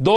2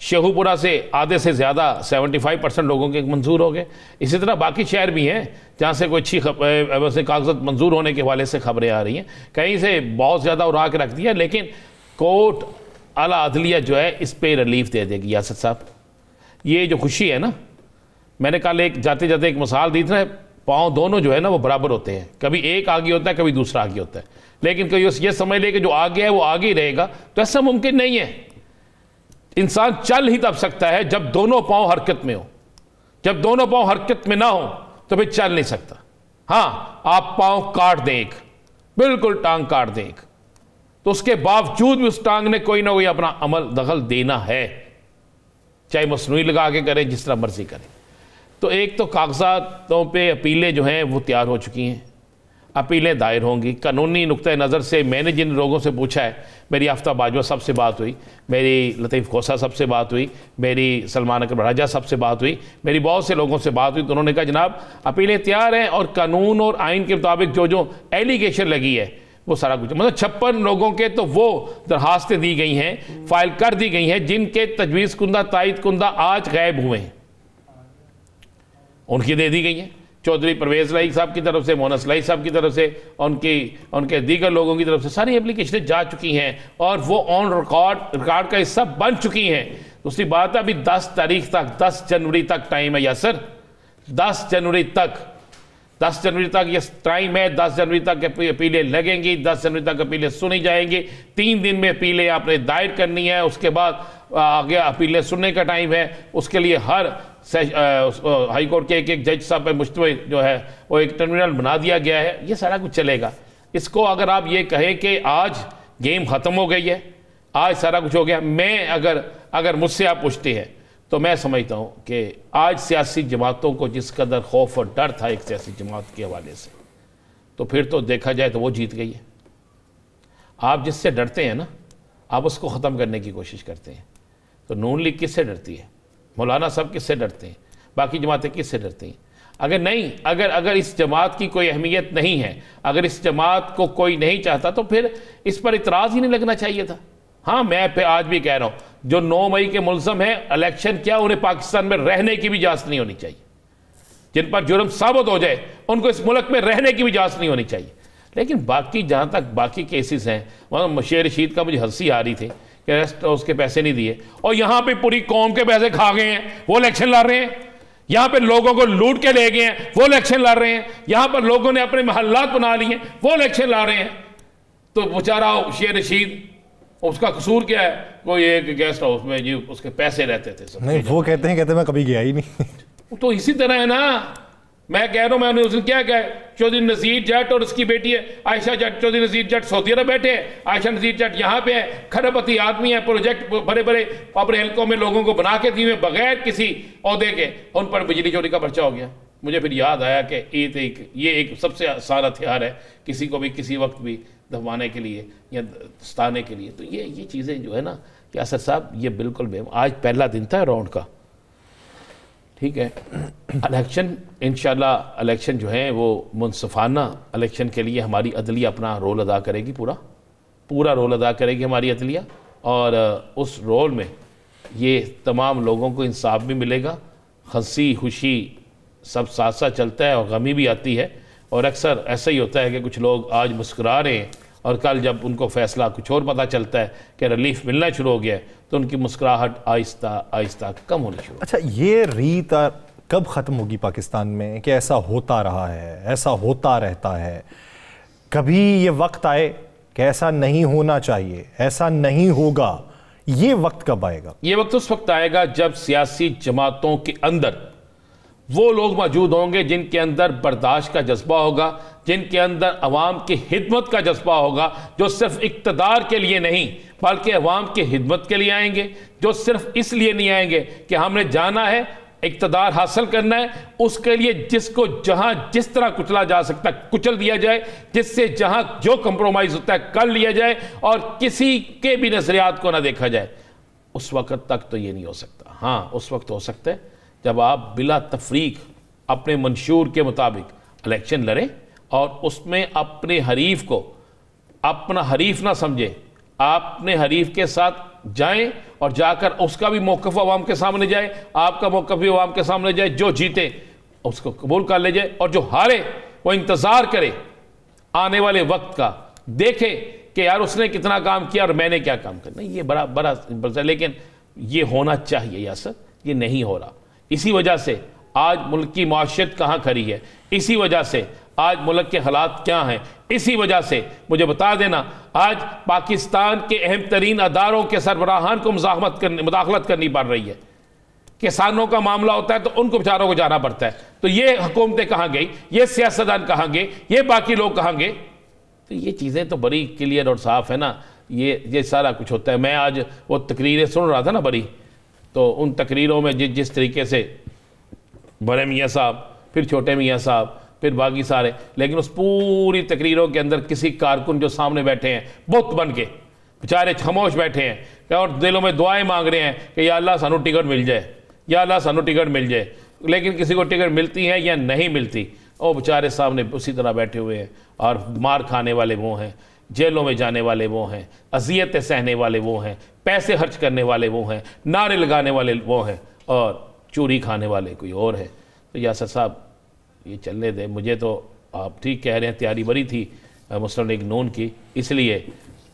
شیخوپورہ سے آدھے سے زیادہ 75% لوگوں کے منظور ہو گئے. اسی طرح باقی شہر بھی ہیں جہاں سے کوئی اچھی ویسے کاغذات منظور ہونے کے حوالے سے خبریں آ رہی ہیں. کہیں سے بہت زیادہ اڑا کے رکھ دیا, لیکن کورٹ اعلیٰ عدلیہ جو ہے اس پہ ریلیف دے دے گی. یاسر صاحب, یہ جو خوشی ہے نا, میں نے کل ایک جاتے جاتے ایک مثال دی تھی نا, پاؤں دونوں جو ہے نا وہ برابر ہوتے ہیں, کبھی ایک آگے ہوتا ہے کبھی دوسرا آگے ہوتا ہے, لیکن کوئی یہ سمجھ لے کہ جو آگے ہے وہ آگے ہی رہے گا, تو ایسا ممکن نہیں ہے. انسان چل ہی تب سکتا ہے جب دونوں پاؤں حرکت میں ہو. جب دونوں پاؤں حرکت میں نہ ہو تو پھر چل نہیں سکتا. ہاں, آپ پاؤں کاٹ دیں ایک, بالکل ٹانگ کاٹ دیں ایک, تو اس کے باوجود بھی اس ٹانگ نے کوئی نہ کوئی اپنا عمل دخل دینا ہے, چاہے مصنوعی لگا کے کرے, جس طرح مرضی کرے. تو ایک تو کاغذاتوں پہ اپیلیں جو ہیں وہ تیار ہو چکی ہیں, اپیلیں دائر ہوں گی. قانونی نقطۂ نظر سے میں نے جن لوگوں سے پوچھا ہے, میری آفتہ باجوہ صاحب سے بات ہوئی, میری لطیف کھوسہ صاحب سے بات ہوئی, میری سلمان اکرم راجہ صاحب سے بات ہوئی, میری بہت سے لوگوں سے بات ہوئی, تو انہوں نے کہا جناب اپیلیں تیار ہیں اور قانون اور آئین کے مطابق جو ایلیگیشن لگی ہے وہ سارا کچھ, مطلب 56 لوگوں کے تو وہ درخواستیں دی گئی ہیں, فائل کر دی گئی ہیں, جن کے تجویز کنندہ تائید کنندہ آج غائب ہوئے ہیں, ان کی دے دی گئی ہیں. چودھری پرویز لائی صاحب کی طرف سے, مونس لائی صاحب کی طرف سے, ان کے دیگر لوگوں کی طرف سے ساری اپلیکیشنیں جا چکی ہیں اور وہ آن ریکارڈ کا حصہ بن چکی ہیں. دوسری بات ہے ابھی 10 تاریخ تک, 10 جنوری تک ٹائم ہے یاسر, 10 جنوری تک یہ ٹائم ہے. 10 جنوری تک اپیلیں لگیں گی, 10 جنوری تک اپیلیں سنی جائیں گی. 3 دن میں اپیلیں آپ نے دائر کرنی ہے, اس کے بعد آگے اپیلیں سننے کا ٹائم ہے. اس کے لیے ہر ہائی کورٹ کے ایک جج صاحب پہ مشتمل جو ہے وہ ایک ٹرمینل بنا دیا گیا ہے. یہ سارا کچھ چلے گا. اس کو اگر آپ یہ کہیں کہ آج گیم ختم ہو گئی ہے, آج سارا کچھ ہو گیا, میں اگر مجھ سے آپ پوچھتے ہیں تو میں سمجھتا ہوں کہ آج سیاسی جماعتوں کو جس قدر خوف اور ڈر تھا ایک سیاسی جماعت کے حوالے سے, تو پھر تو دیکھا جائے تو وہ جیت گئی ہے. آپ جس سے ڈرتے ہیں نا, آپ اس کو ختم کرنے کی کوشش کرتے ہیں. تو نون لیگ کس سے ڈرتی ہے, مولانا صاحب کس سے ڈرتے ہیں, باقی جماعتیں کس سے ڈرتی ہیں؟ اگر نہیں, اگر اس جماعت کی کوئی اہمیت نہیں ہے, اگر اس جماعت کو کوئی نہیں چاہتا, تو پھر اس پر اعتراض ہی نہیں لگنا چاہیے تھا. ہاں, میں پہ آج بھی کہہ رہا ہوں, جو 9 مئی کے ملزم ہیں, الیکشن کیا انہیں پاکستان میں رہنے کی بھی اجازت نہیں ہونی چاہیے. جن پر جرم ثابت ہو جائے ان کو اس ملک میں رہنے کی بھی اجازت نہیں ہونی چاہیے. لیکن باقی جہاں تک باقی کیسز ہیں, مشیر رشید کا مجھے ہنسی آ رہی تھی کہ اس کے پیسے نہیں دیے, اور یہاں پہ پوری قوم کے پیسے کھا گئے ہیں, وہ الیکشن لڑ رہے ہیں. یہاں پہ لوگوں کو لوٹ کے لے گئے ہیں, وہ الیکشن لڑ رہے ہیں. یہاں پر لوگوں نے اپنے محلات بنا لیے ہیں, وہ الیکشن لڑ رہے ہیں. تو بیچارہ شیر رشید, اس کا قصور کیا ہے؟ کوئی ایک گیسٹ ہاؤس میں جی اس کے پیسے رہتے تھے. نہیں, وہ کہتے ہیں میں کبھی گیا ہی نہیں. تو اسی طرح ہے نا, میں کہہ رہا ہوں, میں نے اس نے کیا کہا, چودھری نذیر جٹ اور اس کی بیٹی ہے عائشہ جٹ, چودھری نذیر جٹ سعودی عرب بیٹھے ہیں, عائشہ نذیر جٹ یہاں پہ ہے, کھربپتی آدمی ہے, پروجیکٹ بڑے بڑے اپنے حلقوں میں لوگوں کو بنا کے دیے بغیر کسی عہدے کے, ان پر بجلی چوری کا پرچہ ہو گیا. مجھے پھر یاد آیا کہ یہ ایک سب سے آسان ہتھیار ہے کسی کو بھی کسی وقت بھی دبانے کے لیے یا ستانے کے لیے. تو یہ چیزیں جو ہے نا یاسر صاحب, یہ بالکل آج پہلا دن تھا راؤنڈ کا, ٹھیک ہے. الیکشن انشاءاللہ الیکشن جو ہے وہ منصفانہ الیکشن کے لیے ہماری عدلیہ اپنا رول ادا کرے گی, پورا رول ادا کرے گی ہماری عدلیہ, اور اس رول میں یہ تمام لوگوں کو انصاف بھی ملے گا. ہنسی خوشی سب ساتھ ساتھ چلتا ہے اور غمی بھی آتی ہے, اور اکثر ایسا ہی ہوتا ہے کہ کچھ لوگ آج مسکرا رہے ہیں اور کل جب ان کو فیصلہ کچھ اور پتہ چلتا ہے کہ ریلیف ملنا شروع ہو گیا ہے تو ان کی مسکراہٹ آہستہ آہستہ کم ہونی شروع. اچھا, یہ ریت کب ختم ہوگی پاکستان میں کہ ایسا ہوتا رہا ہے, ایسا ہوتا رہتا ہے؟ کبھی یہ وقت آئے کہ ایسا نہیں ہونا چاہیے, ایسا نہیں ہوگا, یہ وقت کب آئے گا؟ یہ وقت اس وقت آئے گا جب سیاسی جماعتوں کے اندر وہ لوگ موجود ہوں گے جن کے اندر برداشت کا جذبہ ہوگا, جن کے اندر عوام کی خدمت کا جذبہ ہوگا, جو صرف اقتدار کے لیے نہیں بلکہ عوام کی خدمت کے لیے آئیں گے, جو صرف اس لیے نہیں آئیں گے کہ ہم نے جانا ہے اقتدار حاصل کرنا ہے, اس کے لیے جس کو جہاں جس طرح کچلا جا سکتا ہے کچل دیا جائے, جس سے جہاں جو کمپرومائز ہوتا ہے کر لیا جائے, اور کسی کے بھی نظریات کو نہ دیکھا جائے. اس وقت تک تو یہ نہیں ہو سکتا. ہاں, اس وقت ہو سکتا ہے جب آپ بلا تفریق اپنے منشور کے مطابق الیکشن لڑیں اور اس میں اپنے حریف کو اپنا حریف نہ سمجھیں, اپنے حریف کے ساتھ جائیں اور جا کر اس کا بھی موقف عوام کے سامنے جائے, آپ کا موقف بھی عوام کے سامنے جائے, جو جیتے اس کو قبول کر لے جائے, اور جو ہارے وہ انتظار کرے آنے والے وقت کا, دیکھے کہ یار اس نے کتنا کام کیا اور میں نے کیا کام کرنا. یہ بڑا لیکن یہ ہونا چاہیے یاسر, یہ نہیں ہو رہا. اسی وجہ سے آج ملک کی معاشیت کہاں کھڑی ہے, اسی وجہ سے آج ملک کے حالات کیا ہیں, اسی وجہ سے مجھے بتا دینا آج پاکستان کے اہم ترین اداروں کے سربراہان کو مداخلت کرنی پڑ رہی ہے. کسانوں کا معاملہ ہوتا ہے تو ان کو بیچاروں کو جانا پڑتا ہے, تو یہ حکومتیں کہاں گئی, یہ سیاستدان کہاں گئے, یہ باقی لوگ کہاں گئے. تو یہ چیزیں تو بڑی کلیئر اور صاف ہے نا. یہ سارا کچھ ہوتا ہے. میں آج وہ تقریریں سن رہا تھا نا بڑی, تو ان تقریروں میں جس طریقے سے بڑے میاں صاحب, پھر چھوٹے میاں صاحب, پھر باقی سارے, لیکن اس پوری تقریروں کے اندر کسی کارکن جو سامنے بیٹھے ہیں بت بن کے بیچارے خاموش بیٹھے ہیں اور دلوں میں دعائیں مانگ رہے ہیں کہ یا اللہ سانو ٹکٹ مل جائے, یا اللہ سانو ٹکٹ مل جائے, لیکن کسی کو ٹکٹ ملتی ہے یا نہیں ملتی, وہ بیچارے سامنے اسی طرح بیٹھے ہوئے ہیں. اور مار کھانے والے وہ ہیں, جیلوں میں جانے والے وہ ہیں, اذیتیں سہنے والے وہ ہیں, پیسے خرچ کرنے والے وہ ہیں, نعرے لگانے والے وہ ہیں, اور چوری کھانے والے کوئی اور ہے. تو یاسر صاحب یہ چلنے دیں. مجھے تو آپ ٹھیک کہہ رہے ہیں تیاری بڑی تھی مسلم لیگ نون کی, اس لیے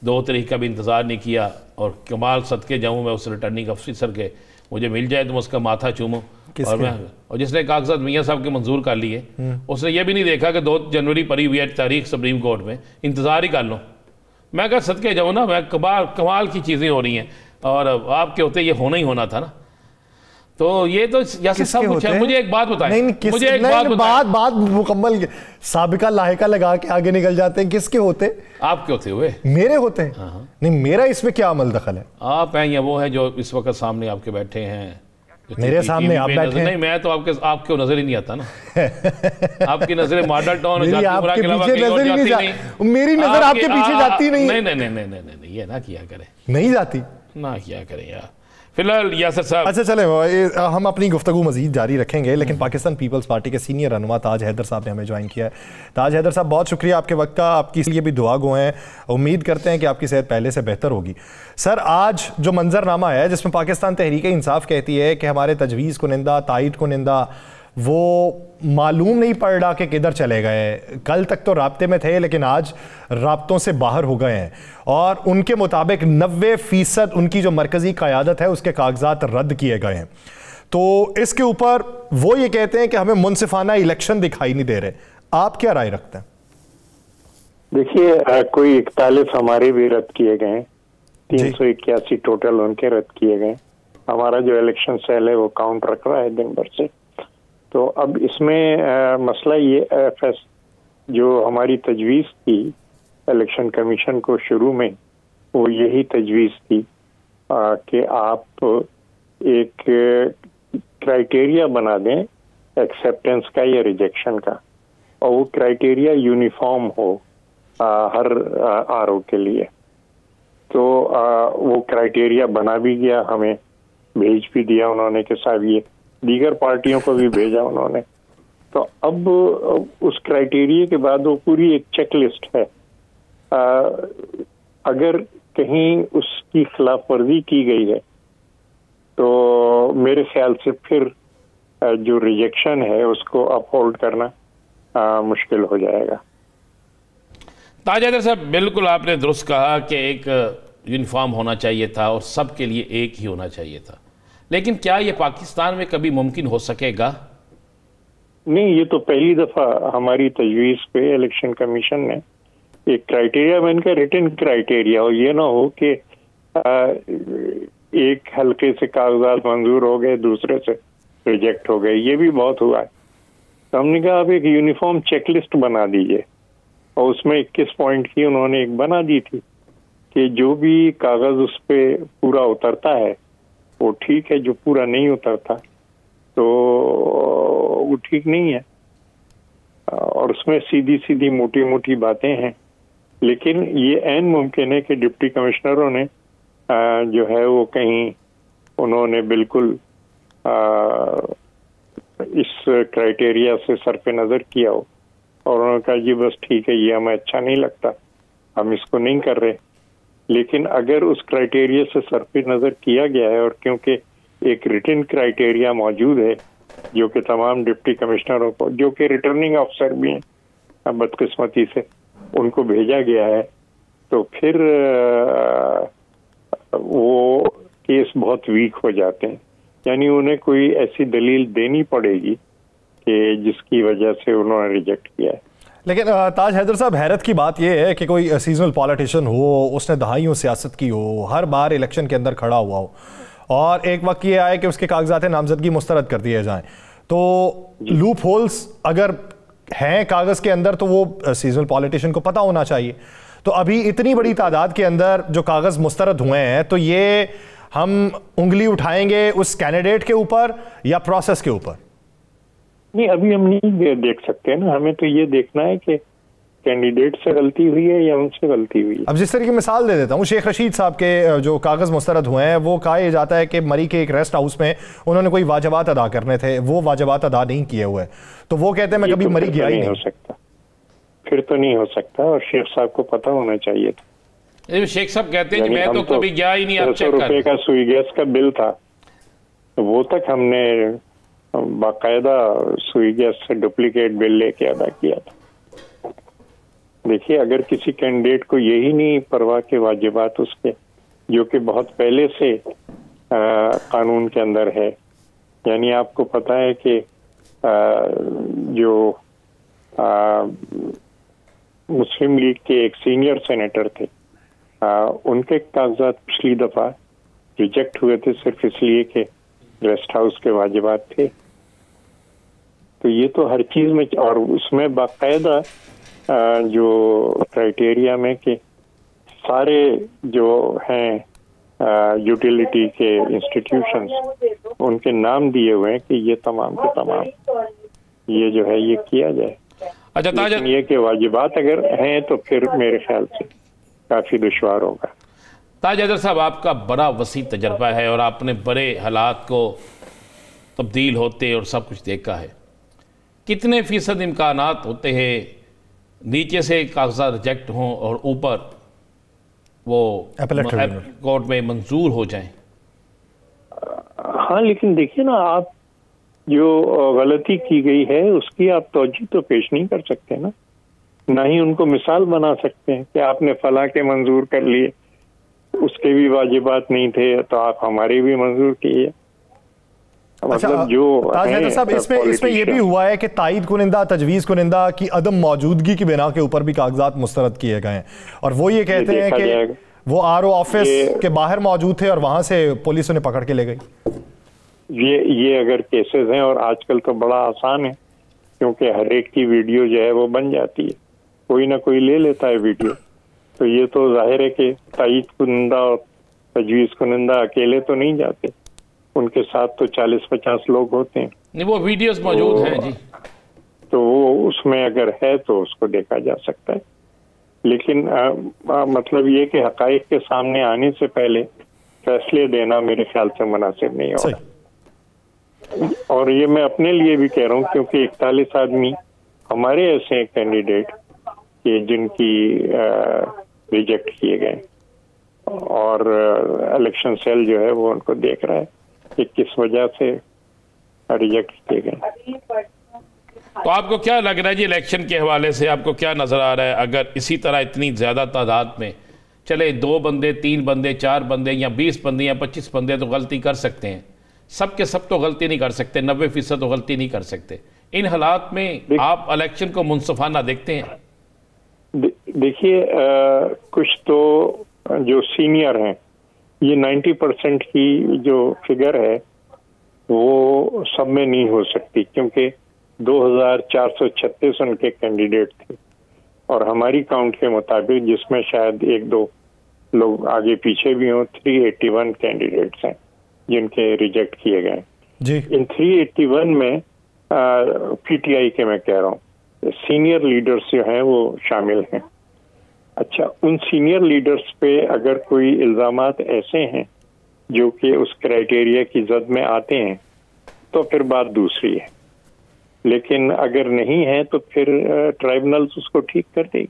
2 تاریخ کا بھی انتظار نہیں کیا, اور کمال صدقے جاؤں میں اس ریٹرننگ افسر کے, مجھے مل جائے تو میں اس کا ماتھا چوموں. اور جس نے کاغذات میاں صاحب کے منظور کر لیے, اس نے یہ بھی نہیں دیکھا کہ 2 جنوری پڑی ہوئی ہے تاریخ سپریم کورٹ میں, انتظار ہی کر لوں. میں کہا صدقے جاؤں نا, میں کمال کی چیزیں ہو رہی ہیں, اور آپ کے ہوتے یہ ہونا ہی ہونا تھا نا. تو یہ تو یاسر صاحب مجھے ایک بات بتائیں, مجھے ایک بات مکمل سابقہ لاحقہ لگا کے آگے نکل جاتے ہیں. کس کے ہوتے؟ آپ کے ہوتے ہوئے میرے ہوتے ہیں. نہیں, میرا اس میں کیا عمل دخل ہے؟ آپ ہیں یا وہ ہیں جو اس وقت سامنے آپ کے بیٹھے ہیں, میرے سامنے آپ بیٹھے ہیں. نہیں, میں تو آپ کو نظر ہی نہیں آتا نا. آپ کی نظر ماڈل ٹاؤن میری نظر آپ کے پیچھے جاتی نہیں. نہیں, یہ نہ کیا کریں, نہیں جاتی, نہ کیا کریں یار. فی الحال یاسر صاحب اچھا چلیں, ہم اپنی گفتگو مزید جاری رکھیں گے, لیکن پاکستان پیپلز پارٹی کے سینئر رہنما تاج حیدر صاحب نے ہمیں جوائن کیا ہے. تاج حیدر صاحب بہت شکریہ آپ کے وقت کا, آپ کی لیے بھی دعا گو ہیں, امید کرتے ہیں کہ آپ کی صحت پہلے سے بہتر ہوگی. سر, آج جو منظر نامہ ہے جس میں پاکستان تحریک انصاف کہتی ہے کہ ہمارے تجویز کنندہ, تائید کنندہ وہ معلوم نہیں پڑ رہا کہ کدھر چلے گئے, کل تک تو رابطے میں تھے لیکن آج رابطوں سے باہر ہو گئے ہیں, اور ان کے مطابق 90% ان کی جو مرکزی قیادت ہے اس کے کاغذات رد کیے گئے ہیں. تو اس کے اوپر وہ یہ کہتے ہیں کہ ہمیں منصفانہ الیکشن دکھائی نہیں دے رہے. آپ کیا رائے رکھتے ہیں؟ دیکھیے, کوئی 41 ہمارے بھی رد کیے گئے ہیں, 381 ٹوٹل ان کے رد کیے گئے. ہمارا جو الیکشن سیل ہے وہ کاؤنٹ رکھ رہا ہے دن بھر سے. تو اب اس میں مسئلہ یہ ایف ایس جو ہماری تجویز تھی الیکشن کمیشن کو شروع میں, وہ یہی تجویز تھی کہ آپ ایک کرائیٹیریا بنا دیں ایکسیپٹنس کا یا ریجیکشن کا, اور وہ کرائیٹیریا یونیفارم ہو ہر آر او کے لیے. تو وہ کرائیٹیریا بنا بھی گیا, ہمیں بھیج بھی دیا انہوں نے کہ صاحب یہ, دیگر پارٹیوں کو بھی بھیجا انہوں نے. تو اب اس کرائیٹیریا کے بعد وہ پوری ایک چیک لسٹ ہے, اگر کہیں اس کی خلاف ورزی کی گئی ہے تو میرے خیال سے پھر جو ریجیکشن ہے اس کو اپ ہولڈ کرنا مشکل ہو جائے گا. تاج حیدر صاحب بالکل آپ نے درست کہا کہ ایک یونیفارم ہونا چاہیے تھا اور سب کے لیے ایک ہی ہونا چاہیے تھا, لیکن کیا یہ پاکستان میں کبھی ممکن ہو سکے گا؟ نہیں, یہ تو پہلی دفعہ ہماری تجویز پہ الیکشن کمیشن نے ایک کرائیٹیریا بن کے ریٹن کرائیٹیریا, اور یہ نہ ہو کہ ایک حلقے سے کاغذات منظور ہو گئے دوسرے سے ریجیکٹ ہو گئے. یہ بھی بہت ہوا ہے. تو ہم نے کہا آپ ایک یونیفارم چیک لسٹ بنا دیجئے, اور اس میں 21 پوائنٹ کی انہوں نے ایک بنا دی تھی کہ جو بھی کاغذ اس پہ پورا اترتا ہے وہ ٹھیک ہے, جو پورا نہیں اترتا تو وہ ٹھیک نہیں ہے. اور اس میں سیدھی سیدھی موٹی موٹی باتیں ہیں, لیکن یہ عین ممکن ہے کہ ڈپٹی کمشنروں نے جو ہے وہ کہیں انہوں نے بالکل اس کرائیٹیریا سے صرف نظر کیا ہو, اور انہوں نے کہا جی بس ٹھیک ہے, یہ ہمیں اچھا نہیں لگتا, ہم اس کو نہیں کر رہے. لیکن اگر اس کرائٹیریا سے صرف نظر کیا گیا ہے، اور کیونکہ ایک ریٹن کرائٹیریا موجود ہے جو کہ تمام ڈپٹی کمشنروں کو، جو کہ ریٹرننگ آفیسر بھی ہیں بدقسمتی سے، ان کو بھیجا گیا ہے، تو پھر وہ کیس بہت ویک ہو جاتے ہیں. یعنی انہیں کوئی ایسی دلیل دینی پڑے گی کہ جس کی وجہ سے انہوں نے ریجیکٹ کیا ہے. لیکن تاج حیدر صاحب، حیرت کی بات یہ ہے کہ کوئی سیزنل پالیٹیشین ہو، اس نے دہائیوں سیاست کی ہو، ہر بار الیکشن کے اندر کھڑا ہوا ہو، اور ایک وقت یہ آئے کہ اس کے کاغذات نامزدگی مسترد کر دیے جائیں، تو لوپ ہولز اگر ہیں کاغذ کے اندر تو وہ سیزنل پالیٹیشین کو پتہ ہونا چاہیے. تو ابھی اتنی بڑی تعداد کے اندر جو کاغذ مسترد ہوئے ہیں، تو یہ ہم انگلی اٹھائیں گے اس کینڈیڈیٹ کے اوپر یا پروسیس کے اوپر؟ نہیں، ابھی ہم نہیں دیکھ سکتے نا. ہمیں تو یہ دیکھنا ہے کہ کینڈیڈیٹ سے غلطی ہوئی ہے یا ان سے غلطی ہوئی ہے. اب جس طرح کی مثال دے دیتا ہوں، شیخ رشید صاحب کے جو کاغذ مسترد ہوئے ہیں، وہ کہا جاتا ہے کہ مری کے ایک ریسٹ ہاؤس میں انہوں نے کوئی واجبات ادا کرنے تھے، وہ واجبات ادا نہیں کیے ہوئے، تو وہ کہتے ہیں میں کبھی مری گیا ہی نہیں. ہو سکتا، پھر تو نہیں ہو سکتا، اور شیخ صاحب کو پتہ ہونا چاہیے تھا. شیخ صاحب کہتے ہیں کہ میں تو کبھی گیا ہی نہیں. 600 روپے کا سوئی گیس کا بل تھا، وہ تک ہم نے باقاعدہ سوئی گیس سے ڈپلیکیٹ بل لے کے ادا کیا تھا. دیکھیے، اگر کسی کینڈیڈیٹ کو یہی نہیں پرواہ کے واجبات اس کے، جو کہ بہت پہلے سے قانون کے اندر ہے، یعنی آپ کو پتہ ہے کہ جو مسلم لیگ کے ایک سینئر سینیٹر تھے، ان کے کاغذات پچھلی دفعہ ریجیکٹ ہوئے تھے صرف اس لیے کہ ریسٹ ہاؤس کے واجبات تھے. تو یہ تو ہر چیز میں، اور اس میں باقاعدہ جو کرائٹیریا میں کہ سارے جو ہیں یوٹیلیٹی کے انسٹیٹیوشنز، ان کے نام دیے ہوئے ہیں کہ یہ تمام کے تمام یہ جو ہے یہ کیا جائے. اچھا تاج، لیکن یہ کہ واجبات اگر ہیں تو پھر میرے خیال سے کافی دشوار ہوگا. تاج حیدر صاحب، آپ کا بڑا وسیع تجربہ ہے اور آپ نے بڑے حالات کو تبدیل ہوتے اور سب کچھ دیکھا ہے. کتنے فیصد امکانات ہوتے ہیں نیچے سے کاغذات ریجیکٹ ہوں اور اوپر وہ کورٹ میں منظور ہو جائیں؟ ہاں، لیکن دیکھیے نا، آپ جو غلطی کی گئی ہے اس کی آپ توجہ تو پیش نہیں کر سکتے نا، نہ ہی ان کو مثال بنا سکتے ہیں کہ آپ نے فلاں کے منظور کر لیے، اس کے بھی واجبات نہیں تھے تو آپ ہمارے بھی منظور کیے. مطلب جو صاحب، اس میں یہ بھی ہوا ہے کہ تائید کنندہ، تجویز کنندہ کی عدم موجودگی کی بنا کے اوپر بھی کاغذات مسترد کیے گئے ہیں، اور وہ یہ کہتے ہیں کہ وہ آر او آفس کے باہر موجود تھے اور وہاں سے پولیس انہیں پکڑ کے لے گئی. یہ اگر کیسز ہیں، اور آج کل تو بڑا آسان ہے کیونکہ ہر ایک کی ویڈیو جو ہے وہ بن جاتی ہے، کوئی نہ کوئی لے لیتا ہے ویڈیو. تو یہ تو ظاہر ہے کہ تائید کنندہ اور تجویز کنندہ اکیلے تو نہیں جاتے، ان کے ساتھ تو 40-50 لوگ ہوتے ہیں. نہیں، وہ ویڈیوز موجود ہیں جی. تو وہ اس میں اگر ہے تو اس کو دیکھا جا سکتا ہے. لیکن مطلب یہ کہ حقائق کے سامنے آنے سے پہلے فیصلے دینا میرے خیال سے مناسب نہیں ہوگا. اور یہ میں اپنے لیے بھی کہہ رہا ہوں کیونکہ 41 آدمی ہمارے ایسے ہیں کینڈیڈیٹ کہ جن کی ریجیکٹ کیے گئے، اور الیکشن سیل جو ہے وہ ان کو دیکھ رہا ہے کہ کس وجہ سے ریجیکٹ کیے گئے. تو آپ کو کیا لگ رہا ہے جی الیکشن کے حوالے سے، آپ کو کیا نظر آ رہا ہے؟ اگر اسی طرح اتنی زیادہ تعداد میں چلے 2 بندے 3 بندے 4 بندے یا 20 بندے یا 25 بندے تو غلطی کر سکتے ہیں، سب کے سب تو غلطی نہیں کر سکتے، 90% تو غلطی نہیں کر سکتے. ان حالات میں آپ الیکشن کو منصفانہ دیکھتے ہیں؟ دیکھیے، کچھ تو جو سینئر ہیں، یہ 90% کی جو فگر ہے وہ سب میں نہیں ہو سکتی، کیونکہ 2436 ان کے کینڈیڈیٹ تھے، اور ہماری کاؤنٹ کے مطابق، جس میں شاید 1-2 لوگ آگے پیچھے بھی ہوں، 381 کینڈیڈیٹس ہیں جن کے ریجیکٹ کیے گئے جی. ان 381 میں پی ٹی آئی کے میں کہہ رہا ہوں سینئر لیڈرز جو ہیں وہ شامل ہیں. اچھا، ان سینئر لیڈرز پہ اگر کوئی الزامات ایسے ہیں جو کہ اس کرائٹیریا کی زد میں آتے ہیں تو پھر بات دوسری ہے، لیکن اگر نہیں ہے تو پھر ٹرائبونلز اس کو ٹھیک کر دے گی.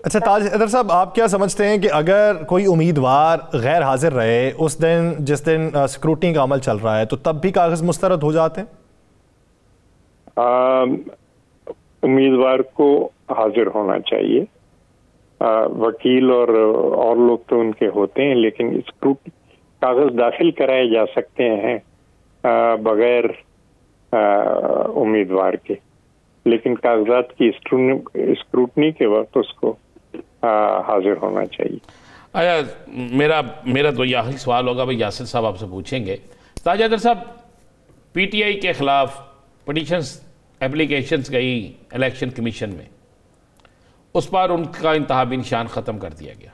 اچھا تاج حیدر صاحب، آپ کیا سمجھتے ہیں کہ اگر کوئی امیدوار غیر حاضر رہے اس دن جس دن سکروٹنی کا عمل چل رہا ہے، تو تب بھی کاغذ مسترد ہو جاتے ہیں؟ امیدوار کو حاضر ہونا چاہیے، وکیل اور لوگ تو ان کے ہوتے ہیں، لیکن کاغذ داخل کرائے جا سکتے ہیں بغیر امیدوار کے، لیکن کاغذات کی اسکروٹنی کے وقت اس کو حاضر ہونا چاہیے۔ آیا میرا تو یہ آخری سوال ہوگا، بھائی یاسر صاحب آپ سے پوچھیں گے، تاج حیدر صاحب پی ٹی آئی کے خلاف پٹیشنز اپلیکیشنز گئی الیکشن کمیشن میں، اس پر ان کا انتخابی نشان ختم کر دیا گیا،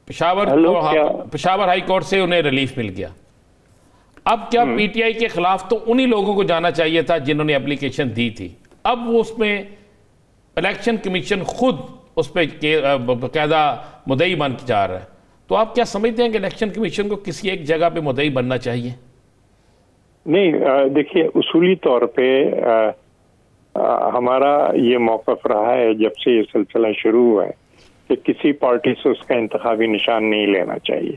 پشاور ہائی کورٹ سے انہیں ریلیف مل گیا۔ اب کیا پی ٹی آئی کے خلاف تو انہی لوگوں کو جانا چاہیے تھا جنہوں نے اپلیکیشن دی تھی، اب وہ اس میں الیکشن کمیشن خود اس پہ باقاعدہ مدعی بن کے جا رہا ہے، تو آپ کیا سمجھتے ہیں کہ الیکشن کمیشن کو کسی ایک جگہ پہ مدعی بننا چاہیے؟ نہیں، دیکھیے اصولی طور پہ ہمارا یہ موقف رہا ہے جب سے یہ سلسلہ شروع ہوا ہے کہ کسی پارٹی سے اس کا انتخابی نشان نہیں لینا چاہیے۔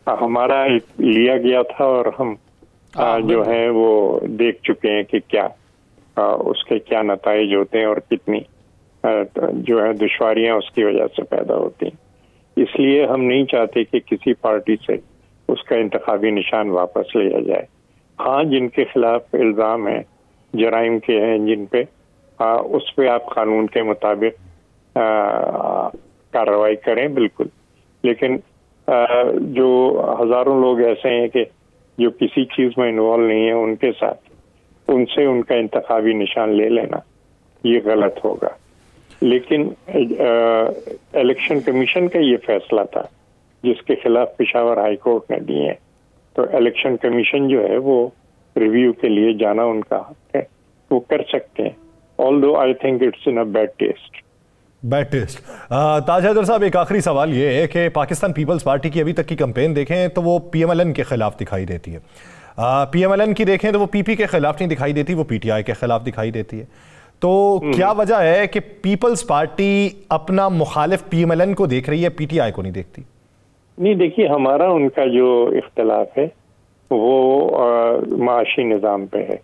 ہمارا لیا گیا تھا اور ہم جو ہے وہ دیکھ چکے ہیں کہ کیا اس کے کیا نتائج ہوتے ہیں اور کتنی جو ہے دشواریاں اس کی وجہ سے پیدا ہوتی ہیں۔ اس لیے ہم نہیں چاہتے کہ کسی پارٹی سے اس کا انتخابی نشان واپس لیا جائے۔ ہاں، جن کے خلاف الزام ہیں، جرائم کے ہیں جن پہ، اس پہ آپ قانون کے مطابق کارروائی کریں بالکل، لیکن جو ہزاروں لوگ ایسے ہیں کہ جو کسی چیز میں انوالو نہیں ہے، ان کے ساتھ ان سے ان کا انتخابی نشان لے لینا یہ غلط ہوگا۔ لیکن الیکشن کمیشن کا یہ فیصلہ تھا جس کے خلاف پشاور ہائی کورٹ نے دیے ہیں، تو الیکشن کمیشن جو ہے وہ ریویو کے لیے جانا ان کا حق ہے، وہ کر سکتے ہیں، although I think it's in a bad taste۔ تاج حیدر صاحب، ایک آخری سوال یہ ہے کہ پاکستان پیپلز پارٹی کی ابھی تک کی کمپین دیکھیں تو وہ پی ایم ایل این کے خلاف دکھائی دیتی ہے، پی ایم ایل این کی دیکھیں تو وہ پی پی کے خلاف نہیں دکھائی دیتی، وہ پی ٹی آئی کے خلاف دکھائی دیتی ہے، تو کیا وجہ ہے کہ پیپلز پارٹی اپنا مخالف پی ایم ایل این کو دیکھ رہی ہے، پی ٹی آئی کو نہیں دیکھتی؟ نہیں، دیکھیے ہمارا ان کا جو اختلاف ہے وہ معاشی نظام پہ ہے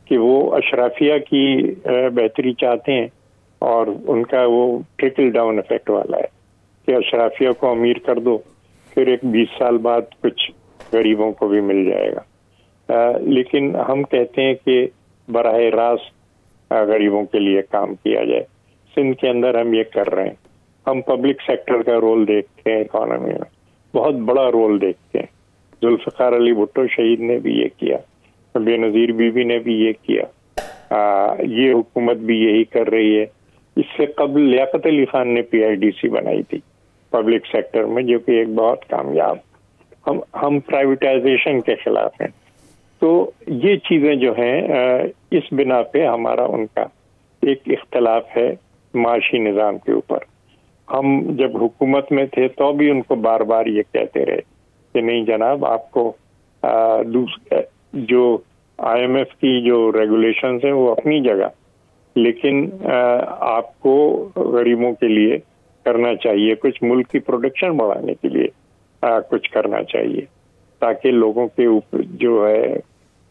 کہ وہ اشرافیہ کی بہتری چاہتے ہیں، اور ان کا وہ ٹرکل ڈاؤن افیکٹ والا ہے کہ اشرافیہ کو امیر کر دو، پھر ایک 20 سال بعد کچھ غریبوں کو بھی مل جائے گا۔ لیکن ہم کہتے ہیں کہ براہ راست غریبوں کے لیے کام کیا جائے۔ سندھ کے اندر ہم یہ کر رہے ہیں، ہم پبلک سیکٹر کا رول دیکھتے ہیں، اکانومی میں بہت بڑا رول دیکھتے ہیں۔ ذوالفقار علی بھٹو شہید نے بھی یہ کیا، بے نظیر بی بی نے بھی یہ کیا، یہ حکومت بھی یہی کر رہی ہے۔ اس سے قبل لیاقت علی خان نے پی آئی ڈی سی بنائی تھی پبلک سیکٹر میں، جو کہ ایک بہت کامیاب۔ ہم پرائیویٹائزیشن کے خلاف ہیں۔ تو یہ چیزیں جو ہیں اس بنا پہ ہمارا ان کا ایک اختلاف ہے معاشی نظام کے اوپر۔ ہم جب حکومت میں تھے تو بھی ان کو بار بار یہ کہتے رہے کہ نہیں جناب، آپ کو جو آئی ایم ایف کی جو ریگولیشنز ہیں وہ اپنی جگہ، لیکن آپ کو غریبوں کے لیے کرنا چاہیے کچھ، ملک کی پروڈکشن بڑھانے کے لیے کچھ کرنا چاہیے تاکہ لوگوں کے اوپر جو ہے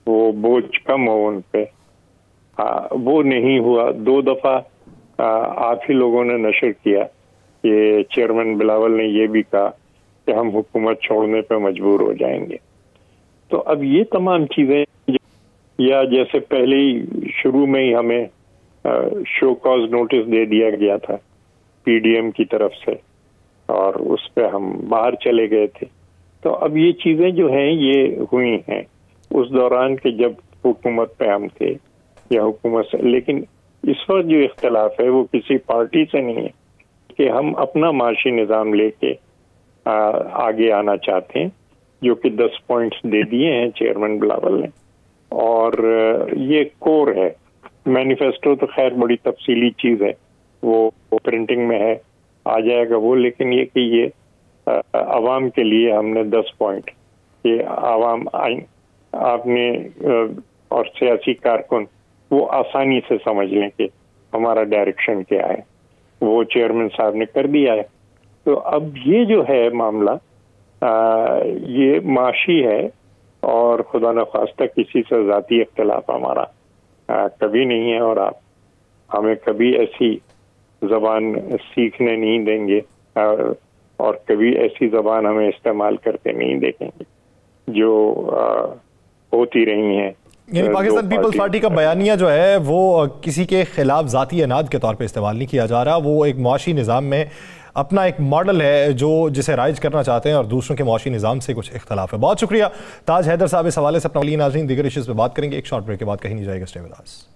وہ بوجھ کم ہو ان پہ۔ وہ نہیں ہوا۔ 2 دفعہ آپ ہی لوگوں نے نشر کیا کہ چیئرمین بلاول نے یہ بھی کہا کہ ہم حکومت چھوڑنے پہ مجبور ہو جائیں گے۔ تو اب یہ تمام چیزیں، یا جیسے پہلے ہی شروع میں ہی ہمیں شو کاز نوٹس دے دیا گیا تھا پی ڈی ایم کی طرف سے، اور اس پہ ہم باہر چلے گئے تھے۔ تو اب یہ چیزیں جو ہیں یہ ہوئی ہیں اس دوران کہ جب حکومت پہ ہم تھے یا حکومت سے۔ لیکن اس وقت جو اختلاف ہے وہ کسی پارٹی سے نہیں ہے کہ ہم اپنا معاشی نظام لے کے آگے آنا چاہتے ہیں، جو کہ 10 پوائنٹس دے دیے ہیں چیئرمین بلاول نے، اور یہ کور ہے۔ مینیفیسٹو تو خیر بڑی تفصیلی چیز ہے، وہ پرنٹنگ میں ہے، آ جائے گا وہ، لیکن یہ کہ یہ عوام کے لیے ہم نے 10 پوائنٹ، یہ عوام آپ نے اور سیاسی کارکن وہ آسانی سے سمجھ لیں کہ ہمارا ڈائریکشن کیا ہے۔ وہ چیئرمین صاحب نے کر دیا ہے. تو اب یہ جو ہے معاملہ یہ معاشی ہے اور خدا نخواستہ کسی سے ذاتی اختلاف ہمارا کبھی نہیں ہے, اور آپ ہمیں کبھی ایسی زبان سیکھنے نہیں دیں گے اور کبھی ایسی زبان ہمیں استعمال کرتے نہیں دیکھیں گے جو ہوتی رہی ہیں. یعنی پاکستان پیپلز پارٹی کا بیانیہ جو ہے وہ کسی کے خلاف ذاتی اناد کے طور پہ استعمال نہیں کیا جا رہا, وہ ایک معاشی نظام میں اپنا ایک ماڈل ہے جو جسے رائج کرنا چاہتے ہیں اور دوسروں کے معاشی نظام سے کچھ اختلاف ہے. بہت شکریہ تاج حیدر صاحب, اس حوالے سے اپنا ولی ناظرین دیگر ایشوز پہ بات کریں گے. ایک شارٹ بریک کے بعد کہیں نہیں جائے گا, اسٹے ود اس.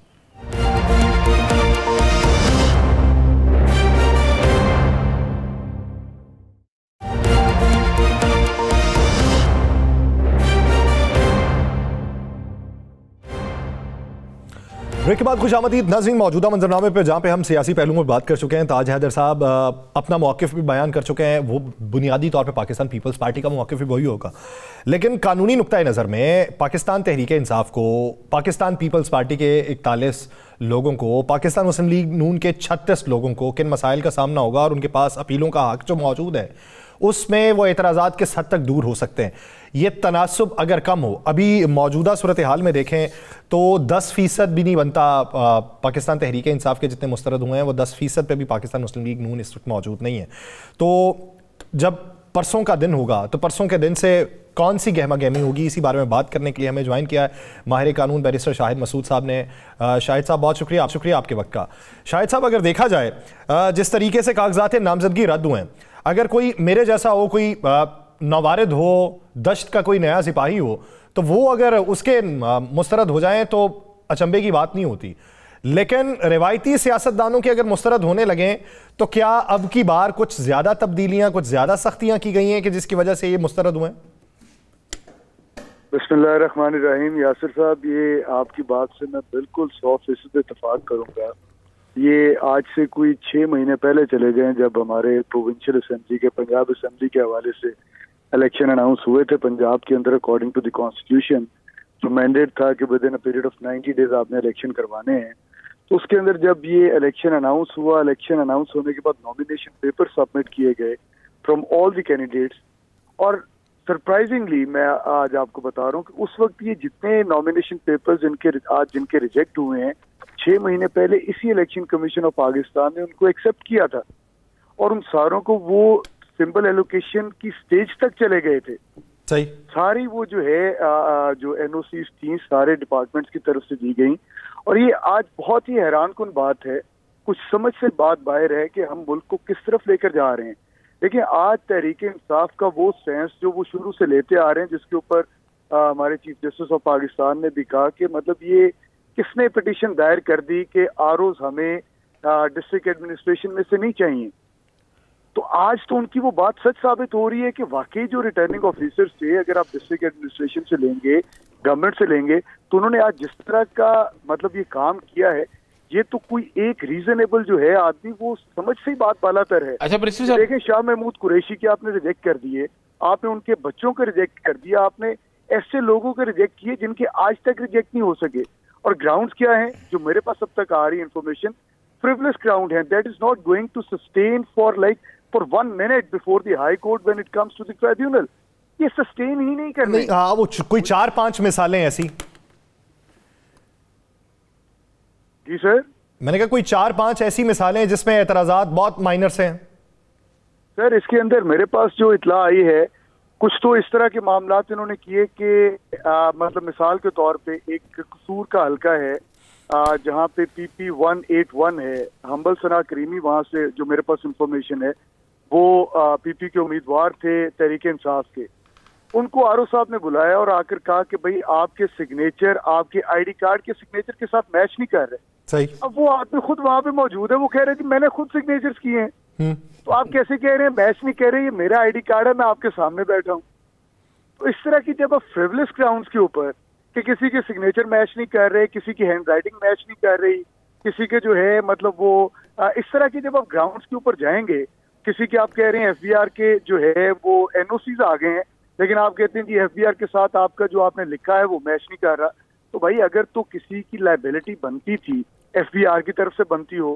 بریک کے بعد خوش آمدید ناظرین. موجودہ منظرنامے پہ جہاں پہ ہم سیاسی پہلوؤں میں بات کر چکے ہیں, تاج حیدر صاحب اپنا موقف بھی بیان کر چکے ہیں. وہ بنیادی طور پہ پاکستان پیپلز پارٹی کا موقف بھی وہی ہوگا, لیکن قانونی نقطۂ نظر میں پاکستان تحریک انصاف کو, پاکستان پیپلز پارٹی کے 41 لوگوں کو, پاکستان مسلم لیگ نون کے 36 لوگوں کو کن مسائل کا سامنا ہوگا اور ان کے پاس اپیلوں کا حق جو موجود ہے اس میں وہ اعتراضات کس حد تک دور ہو سکتے ہیں. یہ تناسب اگر کم ہو, ابھی موجودہ صورتحال میں دیکھیں تو 10% بھی نہیں بنتا. پاکستان تحریک انصاف کے جتنے مسترد ہوئے ہیں وہ 10% پہ بھی پاکستان مسلم لیگ نون اس وقت موجود نہیں ہے. تو جب پرسوں کا دن ہوگا تو پرسوں کے دن سے کون سی گہما گہمی ہوگی, اسی بارے میں بات کرنے کے لیے ہمیں جوائن کیا ہے ماہر قانون بیرسٹر شاہد مسعود صاحب نے. شاہد صاحب بہت شکریہ آپ کے وقت کا. شاہد صاحب, اگر دیکھا جائے جس طریقے سے کاغذات نامزدگی رد ہوئے ہیں, اگر کوئی میرے جیسا ہو, کوئی نوارد ہو, دشت کا کوئی نیا سپاہی ہو, تو وہ اگر اس کے مسترد ہو جائیں تو اچنبے کی بات نہیں ہوتی. لیکن روایتی سیاستدانوں کے اگر مسترد ہونے لگیں تو کیا اب کی بار کچھ زیادہ تبدیلیاں, کچھ زیادہ سختیاں کی گئی ہیں کہ جس کی وجہ سے یہ مسترد ہوئے ہیں؟ بسم اللہ الرحمن الرحیم. یاسر صاحب, یہ آپ کی بات سے میں بالکل 100% اتفاق کروں گا. یہ آج سے کوئی 6 مہینے پہلے چلے گئے جب ہمارے پروونشل اسمبلی کے, پنجاب اسمبلی کے حوالے سے الیکشن اناؤنس ہوئے تھے پنجاب کے اندر. اکارڈنگ ٹو دی کانسٹیٹیوشن جو مینڈیٹ تھا کہ with in a period of 90 days آپ نے الیکشن کروانے ہیں, تو اس کے اندر جب یہ الیکشن اناؤنس ہوا, الیکشن اناؤنس ہونے کے بعد نامینیشن پیپر سبمٹ کیے گئے فرام آل دی کینڈیڈیٹس, اور سرپرائزنگلی میں آج آپ کو بتا رہا ہوں کہ اس وقت یہ جتنے نامینیشن پیپرز جن کے ریجیکٹ ہوئے ہیں 6 مہینے پہلے اسی الیکشن کمیشن آف پاکستان نے ان کو ایکسیپٹ کیا تھا, اور ان ساروں کو وہ سمبل ایلوکیشن کی سٹیج تک چلے گئے تھے. صحیح. ساری وہ جو ہے جو این او سیز تھیں سارے ڈپارٹمنٹس کی طرف سے دی گئیں, اور یہ آج بہت ہی حیران کن بات ہے, کچھ سمجھ سے بات باہر ہے کہ ہم ملک کو کس طرف لے کر جا رہے ہیں. دیکھیں, آج تحریک انصاف کا وہ سینس جو وہ شروع سے لیتے آ رہے ہیں, جس کے اوپر ہمارے چیف جسٹس آف پاکستان نے بھی کہا کہ مطلب یہ کس نے پٹیشن دائر کر دی کہ آروز ہمیں ڈسٹرکٹ ایڈمنسٹریشن میں سے نہیں چاہیے, تو آج تو ان کی وہ بات سچ ثابت ہو رہی ہے کہ واقعی جو ریٹرننگ آفیسرز تھے, اگر آپ ڈسٹرکٹ ایڈمنسٹریشن سے لیں گے, گورنمنٹ سے لیں گے, تو انہوں نے آج جس طرح کا مطلب یہ کام کیا ہے, یہ تو کوئی ایک ریزنیبل جو ہے آدمی وہ سمجھ سے ہی بات بالا تر ہے. اچھا دیکھیں, شاہ محمود قریشی کے آپ نے ریجیکٹ کر دیے, آپ نے ان کے بچوں کو ریجیکٹ کر دیا, آپ نے ایسے لوگوں کو ریجیکٹ کیے جن کے آج تک ریجیکٹ نہیں ہو سکے. اور گراؤنڈز کیا ہیں جو میرے پاس اب تک آ رہی انفارمیشن, frivolous ground ہے, that is not going to sustain for 1 minute before the high court when it comes to the tribunal. یہ سسٹین ہی نہیں کرنے. ہاں, وہ کوئی 4-5 مثالیں ایسی. جی سر, میں نے کہا کوئی 4-5 ایسی مثالیں جس میں اعتراضات بہت مائنر سے ہیں. سر, اس کے اندر میرے پاس جو اطلاع آئی ہے, کچھ تو اس طرح کے معاملات انہوں نے کیے کہ مطلب مثال کے طور پہ ایک قصور کا حلقہ ہے جہاں پہ پی پی 181 ہے, حنبل ثنا کریمی, وہاں سے جو میرے پاس انفارمیشن ہے وہ پی پی کے امیدوار تھے تحریک انصاف کے. ان کو آر او صاحب نے بلایا اور آ کر کہا کہ بھائی آپ کے سگنیچر آپ کے آئی ڈی کارڈ کے سگنیچر کے ساتھ میچ نہیں کر رہے. صحیح. اب وہ آدمی خود وہاں پہ موجود ہے, وہ کہہ رہے تھے میں نے خود سگنیچرز کیے ہیں, تو آپ کیسے کہہ رہے ہیں میچ نہیں کہہ رہے, یہ میرا آئی ڈی کارڈ ہے, میں آپ کے سامنے بیٹھا ہوں. تو اس طرح کی جب آپ فریولس گراؤنڈز کے اوپر کہ کسی کے سگنیچر میچ نہیں کر رہے, کسی کی ہینڈ رائٹنگ میچ نہیں کر رہی, کسی کے جو ہے مطلب وہ اس طرح کی جب آپ گراؤنڈز کے اوپر جائیں گے, کسی کے آپ کہہ رہے ہیں ایف بی آر کے جو ہے وہ این او سیز آ گئے ہیں, لیکن آپ کہتے ہیں کہ ایف بی آر کے ساتھ آپ کا جو آپ نے لکھا ہے وہ میچ نہیں کر رہا, تو بھائی اگر تو کسی کی لائبلٹی بنتی تھی ایف بی آر کی طرف سے بنتی ہو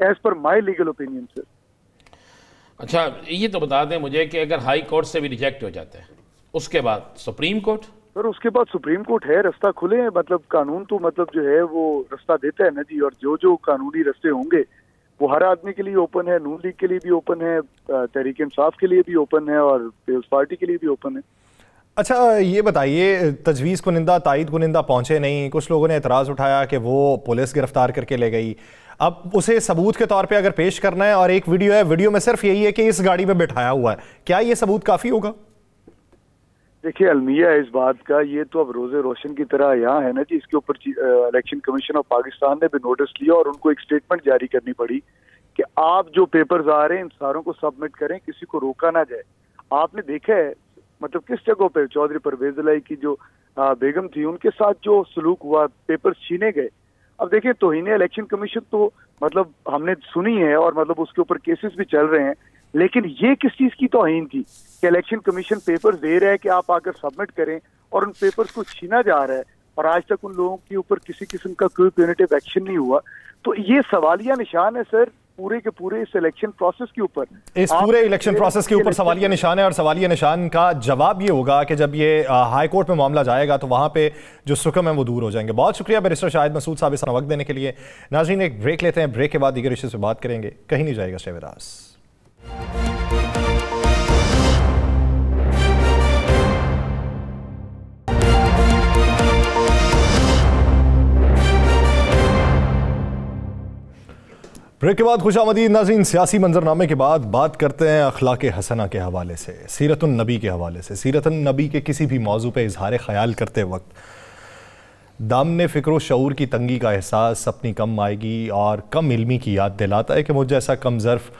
ایز پر مائی لیگل اوپینین سر. اچھا یہ تو بتا دیں مجھے کہ اگر ہائی کورٹ سے بھی ریجیکٹ ہو جاتا ہے اس کے بعد سپریم کورٹ؟ سر اس کے بعد سپریم کورٹ ہے, رستہ کھلے ہیں, مطلب قانون تو مطلب جو ہے وہ رستہ دیتا ہے نا جی, اور جو قانونی رستے ہوں گے وہ ہر آدمی کے لیے اوپن ہے, نون لیگ کے لیے بھی اوپن ہے, تحریک انصاف کے لیے بھی اوپن ہے, اور پیپلز پارٹی کے لیے بھی اوپن ہے. اچھا یہ بتائیے, تجویز کنندہ تائید کنندہ پہنچے نہیں, کچھ لوگوں نے اعتراض اٹھایا کہ وہ پولیس گرفتار کر کے لے گئی, اب اسے ثبوت کے طور پہ اگر پیش کرنا ہے اور ایک ویڈیو ہے, ویڈیو میں صرف یہی ہے کہ اس گاڑی میں بٹھایا ہوا ہے, کیا یہ ثبوت کافی ہوگا؟ دیکھیے المیہ ہے اس بات کا, یہ تو اب روزے روشن کی طرح یہاں ہے نا جی, اس کے اوپر الیکشن کمیشن آف پاکستان نے بھی نوٹس لیا اور ان کو ایک سٹیٹمنٹ جاری کرنی پڑی کہ آپ جو پیپرز آ رہے ہیں ان ساروں کو سبمٹ کریں, کسی کو روکا نہ جائے. آپ نے دیکھا ہے مطلب کس جگہوں پہ چودھری پرویز الہی کی جو بیگم تھی ان کے ساتھ جو سلوک ہوا, پیپرز چھینے گئے. اب دیکھیں توہین الیکشن کمیشن تو مطلب ہم نے سنی ہے اور مطلب اس کے اوپر کیسز بھی چل رہے ہیں, لیکن یہ کس چیز کی توہین تھی کہ الیکشن کمیشن پیپرز دے رہا ہے کہ آپ آ کر سبمٹ کریں اور ان پیپرز کو چھینا جا رہا ہے, اور آج تک ان لوگوں کے اوپر کسی قسم کا کوئی پیونیٹیو ایکشن نہیں ہوا. تو یہ سوالیہ نشان ہے سر پورے کے پورے اس الیکشن پروسیس کے اوپر, اس پورے الیکشن پروسیس کے اوپر سوالیہ نشان ہے, اور سوالیہ نشان کا جواب یہ ہوگا کہ جب یہ ہائی کورٹ میں معاملہ جائے گا تو وہاں پہ جو سکم ہے وہ دور ہو جائیں گے. بہت شکریہ بیرسٹر شاہد مسعود صاحب اس وقت دینے کے لیے. ناظرین ایک بریک لیتے ہیں, بریک کے بعد دیگر ایشوز پہ بات کریں گے, کہیں نہیں جائے گا. Stay with us. بریک کے بعد خوش آمدید ناظرین. سیاسی منظرنامے کے بعد بات کرتے ہیں اخلاق حسنہ کے حوالے سے, سیرت النبی کے حوالے سے. سیرت النبی کے کسی بھی موضوع پہ اظہار خیال کرتے وقت دامن فکر و شعور کی تنگی کا احساس اپنی کم آئیگی اور کم علمی کی یاد دلاتا ہے کہ مجھ جیسا کم ظرف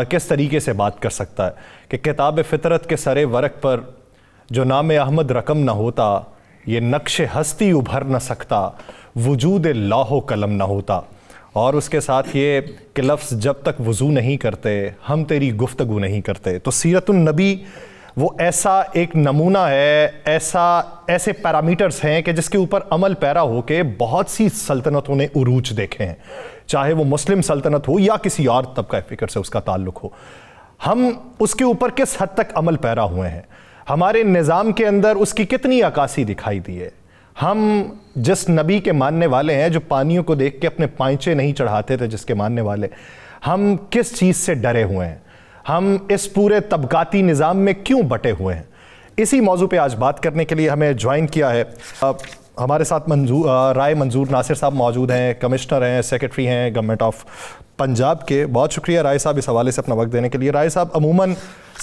کس طریقے سے بات کر سکتا ہے کہ کتاب فطرت کے سرے ورق پر جو نام احمد رقم نہ ہوتا, یہ نقش ہستی ابھر نہ سکتا, وجود لوح و قلم نہ ہوتا. اور اس کے ساتھ یہ کہ لفظ جب تک وضو نہیں کرتے ہم تیری گفتگو نہیں کرتے. تو سیرت النبی وہ ایسا ایک نمونہ ہے, ایسے پیرامیٹرز ہیں کہ جس کے اوپر عمل پیرا ہو کے بہت سی سلطنتوں نے عروج دیکھے ہیں, چاہے وہ مسلم سلطنت ہو یا کسی اور طبقہ فکر سے اس کا تعلق ہو. ہم اس کے اوپر کس حد تک عمل پیرا ہوئے ہیں, ہمارے نظام کے اندر اس کی کتنی عکاسی دکھائی دی ہے. ہم جس نبی کے ماننے والے ہیں جو پانیوں کو دیکھ کے اپنے پائنچے نہیں چڑھاتے تھے جس کے ماننے والے, ہم کس چیز سے ڈرے ہوئے ہیں, ہم اس پورے طبقاتی نظام میں کیوں بٹے ہوئے ہیں. اسی موضوع پہ آج بات کرنے کے لیے ہمیں جوائن کیا ہے. ہمارے ساتھ رائے منظور ناصر صاحب موجود ہیں, کمشنر ہیں, سیکرٹری ہیں گورنمنٹ آف پنجاب کے. بہت شکریہ رائے صاحب اس حوالے سے اپنا وقت دینے کے لیے. رائے صاحب عموماً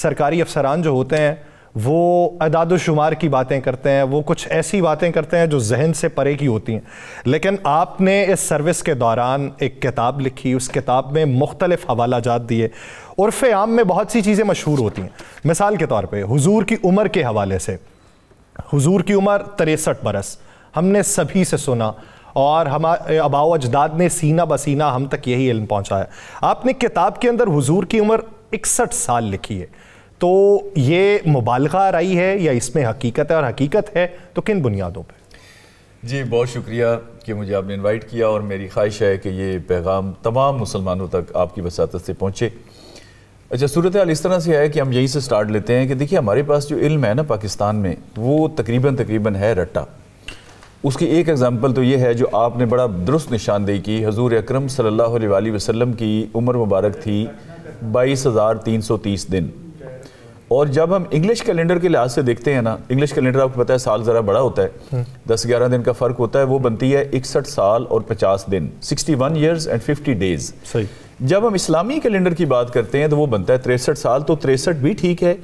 سرکاری افسران جو ہوتے ہیں وہ اعداد و شمار کی باتیں کرتے ہیں, وہ کچھ ایسی باتیں کرتے ہیں جو ذہن سے پرے کی ہوتی ہیں, لیکن آپ نے اس سروس کے دوران ایک کتاب لکھی, اس کتاب میں مختلف حوالہ جات دیے. عرف عام میں بہت سی چیزیں مشہور ہوتی ہیں, مثال کے طور پہ حضور کی عمر کے حوالے سے, حضور کی عمر 63 برس ہم نے سبھی سے سنا, اور ہمارے آباء و اجداد نے سینہ بسینہ ہم تک یہی علم پہنچایا. آپ نے کتاب کے اندر حضور کی عمر 61 سال لکھی ہے, تو یہ مبالغہ آرائی ہے یا اس میں حقیقت ہے, اور حقیقت ہے تو کن بنیادوں پہ؟ جی بہت شکریہ کہ مجھے آپ نے انوائٹ کیا, اور میری خواہش ہے کہ یہ پیغام تمام مسلمانوں تک آپ کی وساطت سے پہنچے. اچھا صورتحال اس طرح سے ہے کہ ہم یہیں سے سٹارٹ لیتے ہیں کہ دیکھیے ہمارے پاس جو علم ہے نا پاکستان میں وہ تقریباً ہے رٹا. اس کی ایک ایگزامپل تو یہ ہے جو آپ نے بڑا درست نشاندہی کی, حضور اکرم صلی اللہ علیہ وسلم کی عمر مبارک تھی 22,330 دن. اور جب ہم انگلش کیلنڈر کے لحاظ سے دیکھتے ہیں نا, انگلش کیلنڈر آپ کو پتہ ہے سال ذرا بڑا ہوتا ہے, 10-11 دن کا فرق ہوتا ہے, وہ بنتی ہے 61 سال اور 50 دن, 61 years and 50 days. جب ہم اسلامی کیلنڈر کی بات کرتے ہیں تو وہ بنتا ہے 63 سال, تو 63 بھی ٹھیک ہے,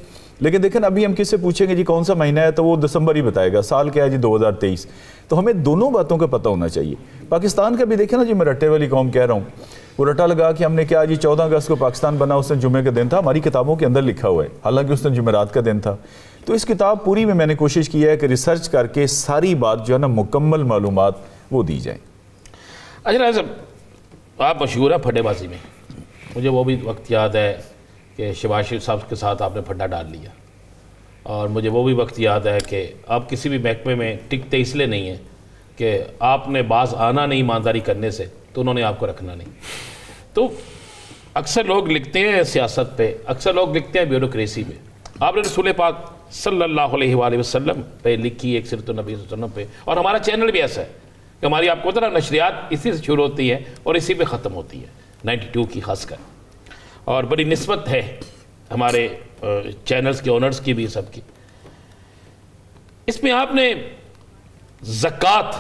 لیکن دیکھیں ابھی ہم کس سے پوچھیں گے جی کون سا مہینہ ہے تو وہ دسمبر ہی بتائے گا, سال کیا ہے جی 2023. تو ہمیں دونوں باتوں کا پتہ ہونا چاہیے. پاکستان کا بھی دیکھیں نا جی, میں رٹے والی قوم کہہ رہا ہوں, وہ رٹا لگا کہ ہم نے کیا جی 14 اگست کو پاکستان بنا, اس دن جمعے کا دن تھا, ہماری کتابوں کے اندر لکھا ہوا ہے, حالانکہ اس دن جمعرات کا دن تھا. تو اس کتاب پوری میں نے کوشش کی ہے کہ ریسرچ کر کے ساری بات جو ہے نا مکمل معلومات وہ دی جائیں. اچھا صاحب آپ مشہور ہیں پھڈے بازی میں, مجھے وہ بھی وقت یاد ہے کہ شہباز شریف صاحب کے ساتھ آپ نے پھڈا ڈال لیا, اور مجھے وہ بھی وقت یاد ہے کہ آپ کسی بھی محکمے میں ٹکتے اس لیے نہیں ہیں کہ آپ نے باز آنا نہیں ایمانداری کرنے سے, تو انہوں نے آپ کو رکھنا نہیں. تو اکثر لوگ لکھتے ہیں سیاست پہ، اکثر لوگ لکھتے ہیں بیوروکریسی پہ. آپ نے رسول پاک صلی اللہ علیہ وآلہ وسلم پہ لکھی ایک سیرت النبی صلی اللہ علیہ وسلم پہ، اور ہمارا چینل بھی ایسا ہے کہ ہماری آپ کو پتہ نا نشریات اسی سے شروع ہوتی ہے اور اسی پہ ختم ہوتی ہے 92 کی خاص کر. اور بڑی نسبت ہے ہمارے چینلز کے اونرز کی بھی سب کی. اس میں آپ نے زکوٰۃ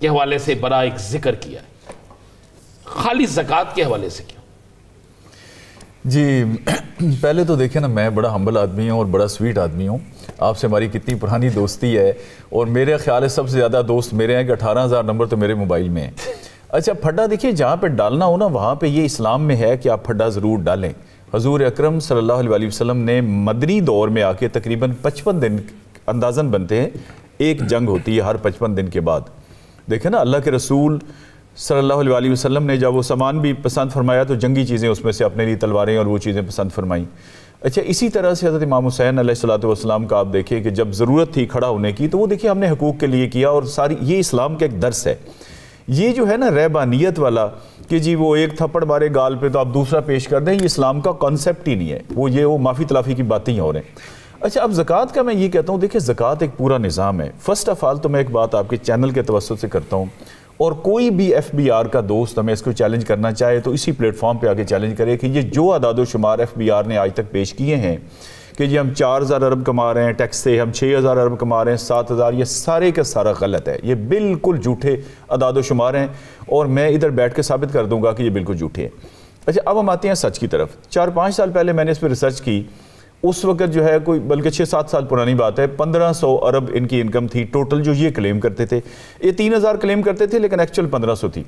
کے حوالے سے بڑا ایک ذکر کیا ہے، خالی زکوٰۃ کے حوالے سے کیوں؟ جی پہلے تو دیکھیں نا، میں بڑا ہمبل آدمی ہوں اور بڑا سویٹ آدمی ہوں. آپ سے ہماری کتنی پرانی دوستی ہے، اور میرے خیال ہے سب سے زیادہ دوست میرے ہیں کہ 18,000 نمبر تو میرے موبائل میں ہیں. اچھا پھڈا دیکھیں جہاں پہ ڈالنا ہو نا وہاں پہ یہ اسلام میں ہے کہ آپ پھڈا ضرور ڈالیں. حضور اکرم صلی اللہ علیہ وسلم نے مدنی دور میں آ کے تقریباً 55 دن اندازاً بنتے ہیں، ایک جنگ ہوتی ہے ہر 55 دن کے بعد. دیکھیں نا اللہ کے رسول صلی اللہ علیہ وسلم نے جب وہ سامان بھی پسند فرمایا تو جنگی چیزیں اس میں سے اپنے لیے تلواریں اور وہ چیزیں پسند فرمائیں. اچھا اسی طرح سے حضرت امام حسین علیہ السلام کا آپ دیکھیں کہ جب ضرورت تھی کھڑا ہونے کی تو وہ دیکھیں ہم نے حقوق کے لیے کیا، اور ساری یہ اسلام کا ایک درس ہے. یہ جو ہے نا رہبانیت والا کہ جی وہ ایک تھپڑ مارے گال پہ تو آپ دوسرا پیش کر دیں، یہ اسلام کا کانسیپٹ ہی نہیں ہے. وہ معافی تلافی کی باتیں ہی ہو رہے ہیں. اچھا اب زکوٰۃ کا میں یہ کہتا ہوں، دیکھیں زکوٰۃ ایک پورا نظام ہے. فرسٹ آف آل تو میں ایک بات آپ کے چینل کے توسط سے کرتا ہوں، اور کوئی بھی ایف بی آر کا دوست ہمیں اس کو چیلنج کرنا چاہے تو اسی پلیٹ فارم پہ آگے چیلنج کرے کہ یہ جو اعداد و شمار ایف بی آر نے آج تک پیش کیے ہیں کہ جی ہم 4,000 ارب کما رہے ہیں ٹیکس سے، ہم 6,000 ارب کما رہے ہیں 7,000، یہ سارے کا سارا غلط ہے. یہ بالکل جھوٹے اعداد و شمار ہیں، اور میں ادھر بیٹھ کے ثابت کر دوں گا کہ یہ بالکل جھوٹے ہیں. اچھا اب ہم آتے ہیں سچ کی طرف. 4-5 سال پہلے میں نے اس پہ ریسرچ کی. اس وقت جو ہے کوئی بلکہ 6-7 سال پرانی بات ہے، 1,500 ارب ان کی انکم تھی ٹوٹل جو یہ کلیم کرتے تھے. یہ 3,000 کلیم کرتے تھے لیکن ایکچول 1,500 تھی.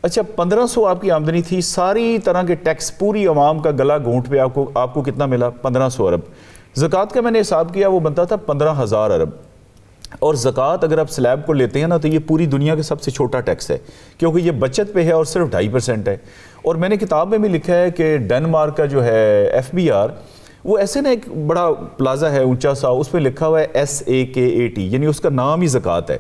اچھا 1,500 آپ کی آمدنی تھی، ساری طرح کے ٹیکس پوری عوام کا گلا گھونٹ پہ آپ کو کتنا ملا؟ 1,500 ارب. زکوٰۃ کا میں نے حساب کیا وہ بنتا تھا 15,000 ارب. اور زکوٰۃ اگر آپ سلیب کو لیتے ہیں نا تو یہ پوری دنیا کے سب سے چھوٹا ٹیکس ہے، کیونکہ یہ بچت پہ ہے اور صرف 2.5% ہے. اور میں نے کتاب میں بھی لکھا ہے کہ ڈنمارک کا جو ہے ایف بی آر، وہ ایسے نا ایک بڑا پلازا ہے اونچا سا، اس پہ لکھا ہوا ہے SAKAT، یعنی اس کا نام ہی زکوٰۃ ہے.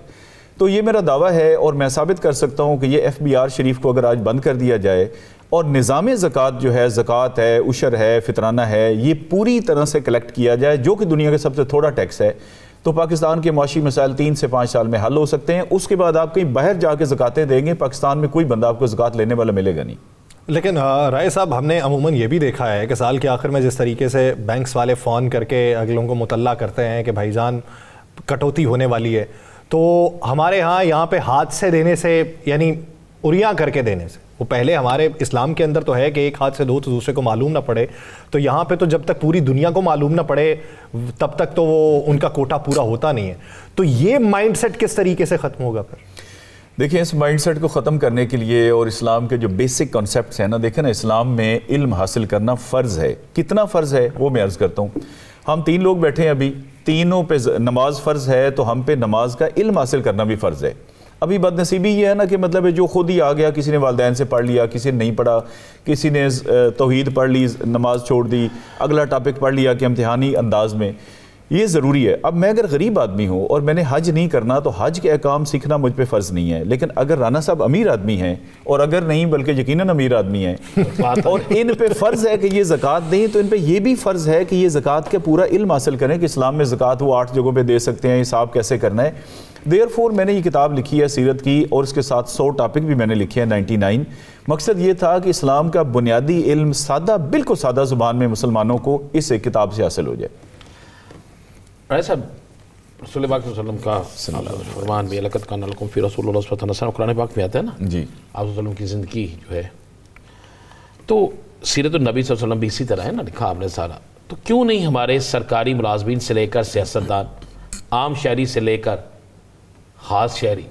تو یہ میرا دعویٰ ہے اور میں ثابت کر سکتا ہوں کہ یہ ایف بی آر شریف کو اگر آج بند کر دیا جائے اور نظام زکوٰۃ جو ہے، زکوٰۃ ہے، عشر ہے، فطرانہ ہے، یہ پوری طرح سے کلیکٹ کیا جائے جو کہ دنیا کے سب سے تھوڑا ٹیکس ہے، تو پاکستان کے معاشی مسائل 3 سے 5 سال میں حل ہو سکتے ہیں. اس کے بعد آپ کہیں باہر جا کے زکوٰۃیں دیں گے، پاکستان میں کوئی بندہ آپ کو زکوٰۃ لینے والا ملے گا نہیں. لیکن رائے صاحب ہم نے عموماً یہ بھی دیکھا ہے کہ سال کے آخر میں جس طریقے سے بینکس والے فون کر کے اگلوں کو مطلع کرتے ہیں کہ بھائی جان کٹوتی ہونے والی ہے، تو ہمارے ہاں یہاں پہ ہاتھ سے دینے سے، یعنی اریاں کر کے دینے سے، وہ پہلے ہمارے اسلام کے اندر تو ہے کہ ایک ہاتھ سے دو تو دوسرے کو معلوم نہ پڑے، تو یہاں پہ تو جب تک پوری دنیا کو معلوم نہ پڑے تب تک تو وہ ان کا کوٹا پورا ہوتا نہیں ہے. تو یہ مائنڈ سیٹ کس طریقے سے ختم ہوگا پھر؟ دیکھیں اس مائنڈ سیٹ کو ختم کرنے کے لیے اور اسلام کے جو بیسک کانسیپٹس ہیں نا، دیکھیں نا اسلام میں علم حاصل کرنا فرض ہے. کتنا فرض ہے وہ میں عرض کرتا ہوں. ہم 3 لوگ بیٹھے ہیں، ابھی تینوں پہ نماز فرض ہے تو ہم پہ نماز کا علم حاصل کرنا بھی فرض ہے. ابھی بد نصیبی یہ ہے نا کہ مطلب جو خود ہی آ گیا، کسی نے والدین سے پڑھ لیا، کسی نے نہیں پڑھا، کسی نے توحید پڑھ لی، نماز چھوڑ دی، اگلا ٹاپک پڑھ لیا کہ امتحانی انداز میں. یہ ضروری ہے. اب میں اگر غریب آدمی ہوں اور میں نے حج نہیں کرنا تو حج کے احکام سیکھنا مجھ پہ فرض نہیں ہے. لیکن اگر رانا صاحب امیر آدمی ہیں، اور اگر نہیں بلکہ یقیناً امیر آدمی ہیں اور ان پہ فرض ہے کہ یہ زکوٰۃ دیں، تو ان پہ یہ بھی فرض ہے کہ یہ زکوٰۃ کا پورا علم حاصل کریں کہ اسلام میں زکوٰۃ وہ 8 جگہوں پہ دے سکتے ہیں، حساب کیسے کرنا ہے. دیئرفور میں نے یہ کتاب لکھی ہے سیرت کی، اور اس کے ساتھ 100 ٹاپک بھی میں نے لکھے ہیں 99. مقصد یہ تھا کہ اسلام کا بنیادی علم سادہ، بالکل سادہ زبان میں مسلمانوں کو اس کتاب سے حاصل ہو جائے. رائے صاحب رسول پاک صلی اللہ علیہ وسلم کا فرمان بھی لقد کان لکم فی رسول اللہ اسوۃ حسنہ قرآن پاک میں آتا ہے نا جی، آپ صلی اللہ علیہ وسلم کی زندگی جو ہے، تو سیرت النبی صلی اللہ علیہ وسلم بھی اسی طرح ہے نا، لکھا آپ نے سارا. تو کیوں نہیں ہمارے سرکاری ملازمین سے لے کر سیاستدان، عام شہری سے لے کر خاص شہری،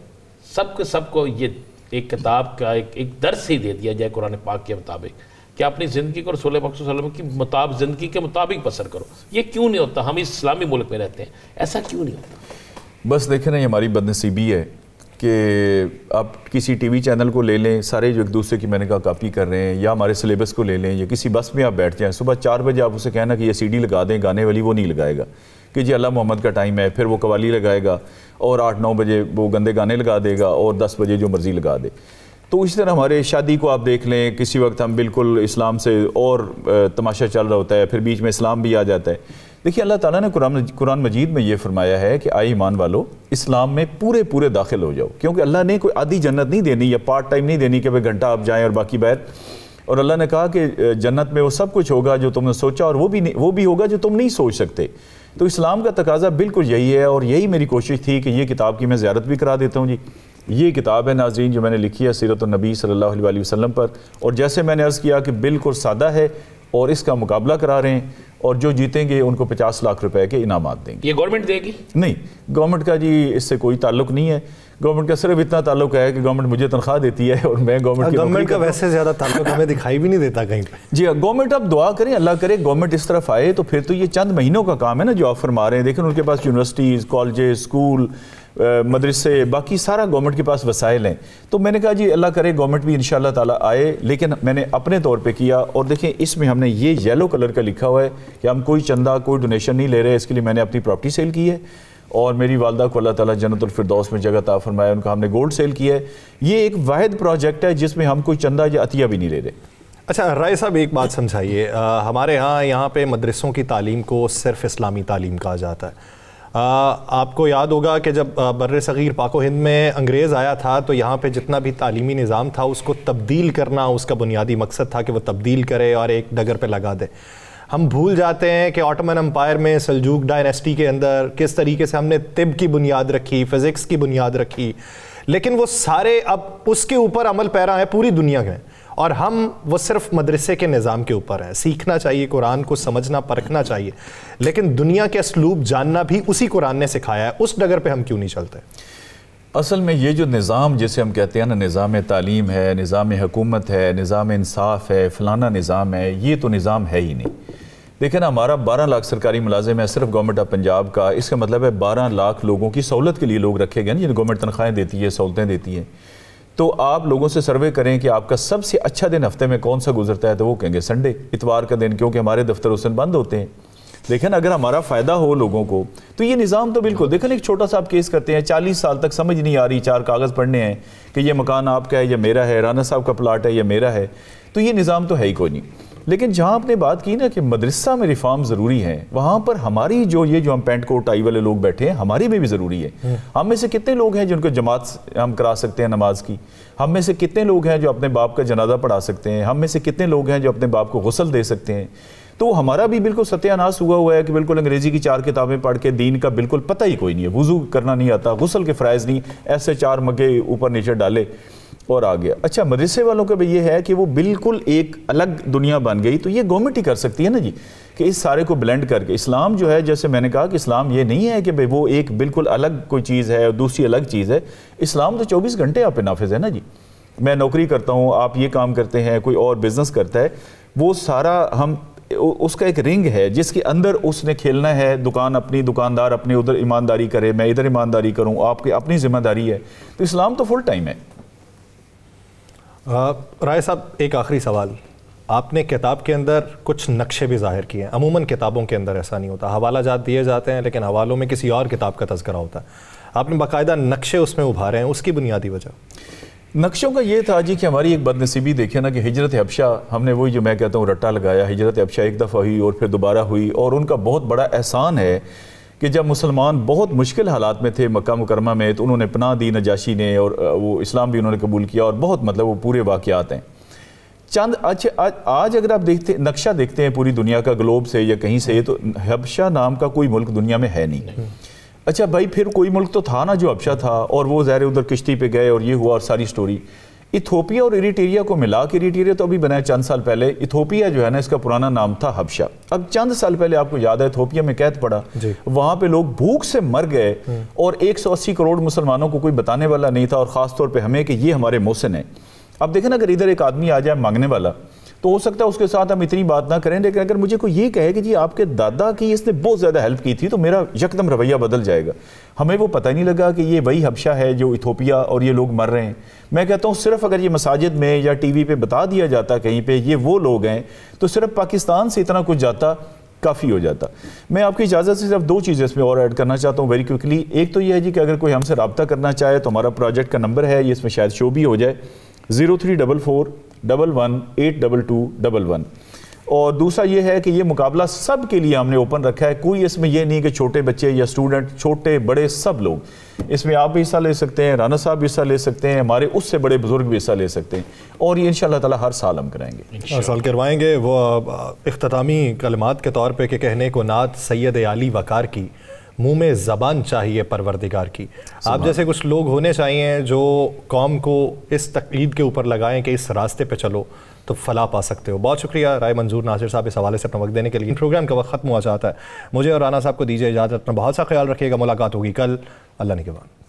سب کو یہ ایک کتاب کا ایک درس ہی دے دیا جائے قرآن پاک کے مطابق کہ اپنی زندگی کو رسول پاک صلی اللہ علیہ وسلم کی زندگی کے مطابق بسر کرو؟ یہ کیوں نہیں ہوتا؟ ہم اس اسلامی ملک میں رہتے ہیں، ایسا کیوں نہیں ہوتا؟ بس دیکھیں نا یہ ہماری بدنصیبی ہے کہ آپ کسی ٹی وی چینل کو لے لیں، سارے جو ایک دوسرے کی میں نے کہا کاپی کر رہے ہیں، یا ہمارے سلیبس کو لے لیں، یا کسی بس میں آپ بیٹھ جائیں، صبح 4 بجے آپ اسے کہنا کہ یہ CD لگا دیں گانے والی، وہ نہیں لگائے گا کہ جی اللہ محمد کا ٹائم ہے، پھر وہ قوالی لگائے گا، اور 8-9 بجے وہ گندے گانے لگا دے گا، اور 10 بجے جو مرضی لگا دے. تو اسی طرح ہمارے شادی کو آپ دیکھ لیں، کسی وقت ہم بالکل اسلام سے اور تماشا چل رہا ہوتا ہے، پھر بیچ میں اسلام بھی آ جاتا ہے۔ دیکھیے اللہ تعالیٰ نے قرآن مجید میں یہ فرمایا ہے کہ آئے ایمان والو اسلام میں پورے داخل ہو جاؤ، کیونکہ اللہ نے کوئی آدھی جنت نہیں دینی یا پارٹ ٹائم نہیں دینی کہ بھئی گھنٹہ آپ جائیں اور باقی باہر، اور اللہ نے کہا کہ جنت میں وہ سب کچھ ہوگا جو تم نے سوچا، اور وہ بھی ہوگا جو تم نہیں سوچ سکتے۔ تو اسلام کا تقاضا بالکل یہی ہے، اور یہی میری کوشش تھی کہ یہ کتاب کی میں زیارت بھی کرا دیتا ہوں جی۔ یہ کتاب ہے ناظرین جو میں نے لکھی ہے سیرت النبی صلی اللہ علیہ وسلم پر، اور جیسے میں نے عرض کیا کہ بالکل سادہ ہے، اور اس کا مقابلہ کرا رہے ہیں، اور جو جیتیں گے ان کو 50 لاکھ روپے کے انعامات دیں گے۔ یہ گورنمنٹ دے گی؟ نہیں، گورنمنٹ کا جی اس سے کوئی تعلق نہیں ہے۔ گورنمنٹ کا صرف اتنا تعلق ہے کہ گورنمنٹ مجھے تنخواہ دیتی ہے اور میں گورنمنٹ کا ویسے زیادہ تعلق ہمیں دکھائی بھی نہیں دیتا کہیں پہ۔ جی گورنمنٹ اب دعا کریں، اللہ کرے گورنمنٹ اس طرف آئے، تو پھر تو یہ چند مہینوں کا کام ہے نا جو آپ فرما رہے ہیں۔ دیکھیں ان کے پاس یونیورسٹیز، کالجز، اسکول، مدرسے، باقی سارا گورنمنٹ کے پاس وسائل ہیں۔ تو میں نے کہا جی اللہ کرے گورنمنٹ بھی انشاءاللہ تعالیٰ آئے، لیکن میں نے اپنے طور پہ کیا، اور دیکھیں اس میں ہم نے یہ یلو کلر کا لکھا ہوا ہے کہ ہم کوئی چندہ کوئی ڈونیشن نہیں لے رہے، اس کے لیے میں نے اپنی پراپرٹی سیل کی ہے، اور میری والدہ کو اللہ تعالیٰ جنت الفردوس میں جگہ عطا فرمایا، ان کا ہم نے گولڈ سیل کیا ہے۔ یہ ایک واحد پروجیکٹ ہے جس میں ہم کوئی چندہ یا عطیہ بھی نہیں لے رہے۔ اچھا رائے صاحب ایک بات سمجھائیے، ہمارے یہاں پہ مدرسوں کی تعلیم کو صرف اسلامی تعلیم کہا جاتا ہے۔ آپ کو یاد ہوگا کہ جب بر صغیر پاک و ہند میں انگریز آیا تھا تو یہاں پہ جتنا بھی تعلیمی نظام تھا اس کو تبدیل کرنا اس کا بنیادی مقصد تھا کہ وہ تبدیل کرے اور ایک ڈگر پہ لگا دے۔ ہم بھول جاتے ہیں کہ آٹومن امپائر میں سلجوق ڈائنیسٹی کے اندر کس طریقے سے ہم نے طب کی بنیاد رکھی، فزکس کی بنیاد رکھی، لیکن وہ سارے اب اس کے اوپر عمل پیرا ہیں پوری دنیا میں، اور ہم وہ صرف مدرسے کے نظام کے اوپر ہیں۔ سیکھنا چاہیے قرآن کو، سمجھنا پرکھنا چاہیے، لیکن دنیا کے اسلوب جاننا بھی اسی قرآن نے سکھایا ہے، اس ڈگر پہ ہم کیوں نہیں چلتے؟ اصل میں یہ جو نظام جسے ہم کہتے ہیں نا، نظام تعلیم ہے، نظام حکومت ہے، نظام انصاف ہے، فلانا نظام ہے، یہ تو نظام ہے ہی نہیں۔ دیکھیں نا ہمارا 12 لاکھ سرکاری ملازم ہے صرف گورنمنٹ آف پنجاب کا، اس کا مطلب ہے 12 لاکھ لوگوں کی سہولت کے لیے لوگ رکھے گئے نا، جن گورنمنٹ تنخواہیں دیتی ہے، سہولتیں دیتی ہے۔ تو آپ لوگوں سے سروے کریں کہ آپ کا سب سے اچھا دن ہفتے میں کون سا گزرتا ہے، تو وہ کہیں گے سنڈے، اتوار کا دن، کیونکہ ہمارے دفتر اس دن بند ہوتے ہیں۔ دیکھیں نا اگر ہمارا فائدہ ہو لوگوں کو تو یہ نظام تو بالکل، دیکھیں ایک چھوٹا سا آپ کیس کرتے ہیں، 40 سال تک سمجھ نہیں آ رہی، 4 کاغذ پڑھنے ہیں کہ یہ مکان آپ کا ہے یا میرا ہے، رانا صاحب کا پلاٹ ہے یا میرا ہے، تو یہ نظام تو ہے ہی کوئی نہیں۔ لیکن جہاں آپ نے بات کی نا کہ مدرسہ میں ریفارم ضروری ہیں، وہاں پر ہماری جو ہم پینٹ کوٹ ٹائی والے لوگ بیٹھے ہیں، ہماری میں بھی ضروری ہے۔ ہم میں سے کتنے لوگ ہیں جن کو جماعت ہم کرا سکتے ہیں نماز کی؟ ہم میں سے کتنے لوگ ہیں جو اپنے باپ کا جنازہ پڑھا سکتے ہیں؟ ہم میں سے کتنے لوگ ہیں جو اپنے باپ کو غسل دے سکتے ہیں؟ تو ہمارا بھی بالکل ستیہ ناس ہوا ہے کہ بالکل انگریزی کی 4 کتابیں پڑھ کے دین کا بالکل پتہ ہی کوئی نہیں ہے، وضو کرنا نہیں آتا، غسل کے فرائض نہیں، ایسے 4 مگے اوپر نیچے ڈالے اور آ گیا۔ اچھا مدرسے والوں کا بھی یہ ہے کہ وہ بالکل ایک الگ دنیا بن گئی، تو یہ گورنمنٹ ہی کر سکتی ہے نا جی، کہ اس سارے کو بلینڈ کر کے۔ اسلام جو ہے جیسے میں نے کہا کہ اسلام یہ نہیں ہے کہ بھئی وہ ایک بالکل الگ کوئی چیز ہے اور دوسری الگ چیز ہے، اسلام تو 24 گھنٹے آپ پہ نافذ ہے نا جی۔ میں نوکری کرتا ہوں، آپ یہ کام کرتے ہیں، کوئی اور بزنس کرتا ہے، وہ سارا ہم اس کا ایک رنگ ہے جس کے اندر اس نے کھیلنا ہے، دکان اپنی، دکاندار اپنی ادھر ایمانداری کرے، میں ادھر ایمانداری کروں، آپ کی اپنی ذمہ داری ہے، تو اسلام تو فل ٹائم ہے۔ رائے صاحب ایک آخری سوال، آپ نے کتاب کے اندر کچھ نقشے بھی ظاہر کیے ہیں، عموماً کتابوں کے اندر ایسا نہیں ہوتا، حوالہ جات دیے جاتے ہیں لیکن حوالوں میں کسی اور کتاب کا تذکرہ ہوتا ہے، آپ نے باقاعدہ نقشے اس میں ابھارے ہیں، اس کی بنیادی وجہ؟ نقشوں کا یہ تھا جی کہ ہماری ایک بدنصیبی دیکھیں نا کہ ہجرت حبشہ، ہم نے وہی جو میں کہتا ہوں رٹا لگایا، ہجرت حبشہ ایک دفعہ ہوئی اور پھر دوبارہ ہوئی، اور ان کا بہت بڑا احسان ہے کہ جب مسلمان بہت مشکل حالات میں تھے مکہ مکرمہ میں، تو انہوں نے پناہ دی نجاشی نے، اور وہ اسلام بھی انہوں نے قبول کیا، اور بہت مطلب وہ پورے واقعات ہیں۔ چند آج اگر آپ نقشہ دیکھتے ہیں پوری دنیا کا گلوب سے یا کہیں سے، تو حبشہ نام کا کوئی ملک دنیا میں ہے نہیں۔ اچھا بھائی پھر کوئی ملک تو تھا نا جو حبشہ تھا، اور وہ ظاہر ادھر کشتی پہ گئے اور یہ ہوا، اور ساری سٹوری۔ ایتھوپیا اور ایریٹریا کو ملا کے، ایریٹریا تو ابھی بنا ہے چند سال پہلے، ایتھوپیا جو ہے نا اس کا پرانا نام تھا حبشہ۔ اب چند سال پہلے آپ کو یاد ہے ایتھوپیا میں قحط پڑا، وہاں پہ لوگ بھوک سے مر گئے، اور 180 کروڑ مسلمانوں کو کوئی بتانے والا نہیں تھا، اور خاص طور پہ ہمیں کہ یہ ہمارے محسن ہیں۔ اب دیکھیں نا اگر ادھر ایک آدمی آ جائے مانگنے والا، تو ہو سکتا ہے اس کے ساتھ ہم اتنی بات نہ کریں، لیکن اگر مجھے کوئی یہ کہے کہ جی آپ کے دادا کی اس نے بہت زیادہ ہیلپ کی تھی، تو میرا یکدم رویہ بدل جائے گا۔ ہمیں وہ پتہ نہیں لگا کہ یہ وہی حبشہ ہے جو ایتھوپیا، اور یہ لوگ مر رہے ہیں۔ میں کہتا ہوں صرف اگر یہ مساجد میں یا ٹی وی پہ بتا دیا جاتا کہیں پہ یہ وہ لوگ ہیں، تو صرف پاکستان سے اتنا کچھ جاتا کافی ہو جاتا۔ میں آپ کی اجازت سے صرف 2 چیزیں اس میں اور ایڈ کرنا چاہتا ہوں ویری کوئکلی۔ ایک تو یہ ہے جی کہ اگر کوئی ہم سے رابطہ کرنا چاہے تو ہمارا پروجیکٹ کا نمبر ہے، یہ اس میں شاید شو بھی ہو جائے، 034411822211. اور دوسرا یہ ہے کہ یہ مقابلہ سب کے لیے ہم نے اوپن رکھا ہے. کوئی اس میں یہ نہیں کہ چھوٹے بچے یا اسٹوڈنٹ، چھوٹے بڑے سب لوگ اس میں آپ بھی حصہ لے سکتے ہیں، رانا صاحب بھی حصہ لے سکتے ہیں، ہمارے اس سے بڑے بزرگ بھی حصہ لے سکتے ہیں، اور یہ انشاءاللہ تعالی ہر سال ہم کرائیں گے. ہر سال کروائیں گے. وہ اختتامی کلمات کے طور پہ کہ کہنے کو نعت سید علی وقار کی، منہ میں زبان چاہیے پروردگار کی. آپ جیسے کچھ لوگ ہونے چاہیے جو قوم کو اس تقلید کے اوپر لگائیں کہ اس راستے پہ چلو تو فلاح پا سکتے ہو. بہت شکریہ رائے منظور ناصر صاحب اس حوالے سے اپنا وقت دینے کے لیے. پروگرام کا وقت ختم ہوا چاہتا ہے. مجھے اور رانا صاحب کو دیجیے اجازت. اپنا بہت سا خیال رکھیے گا. ملاقات ہوگی کل. اللہ نگہبان.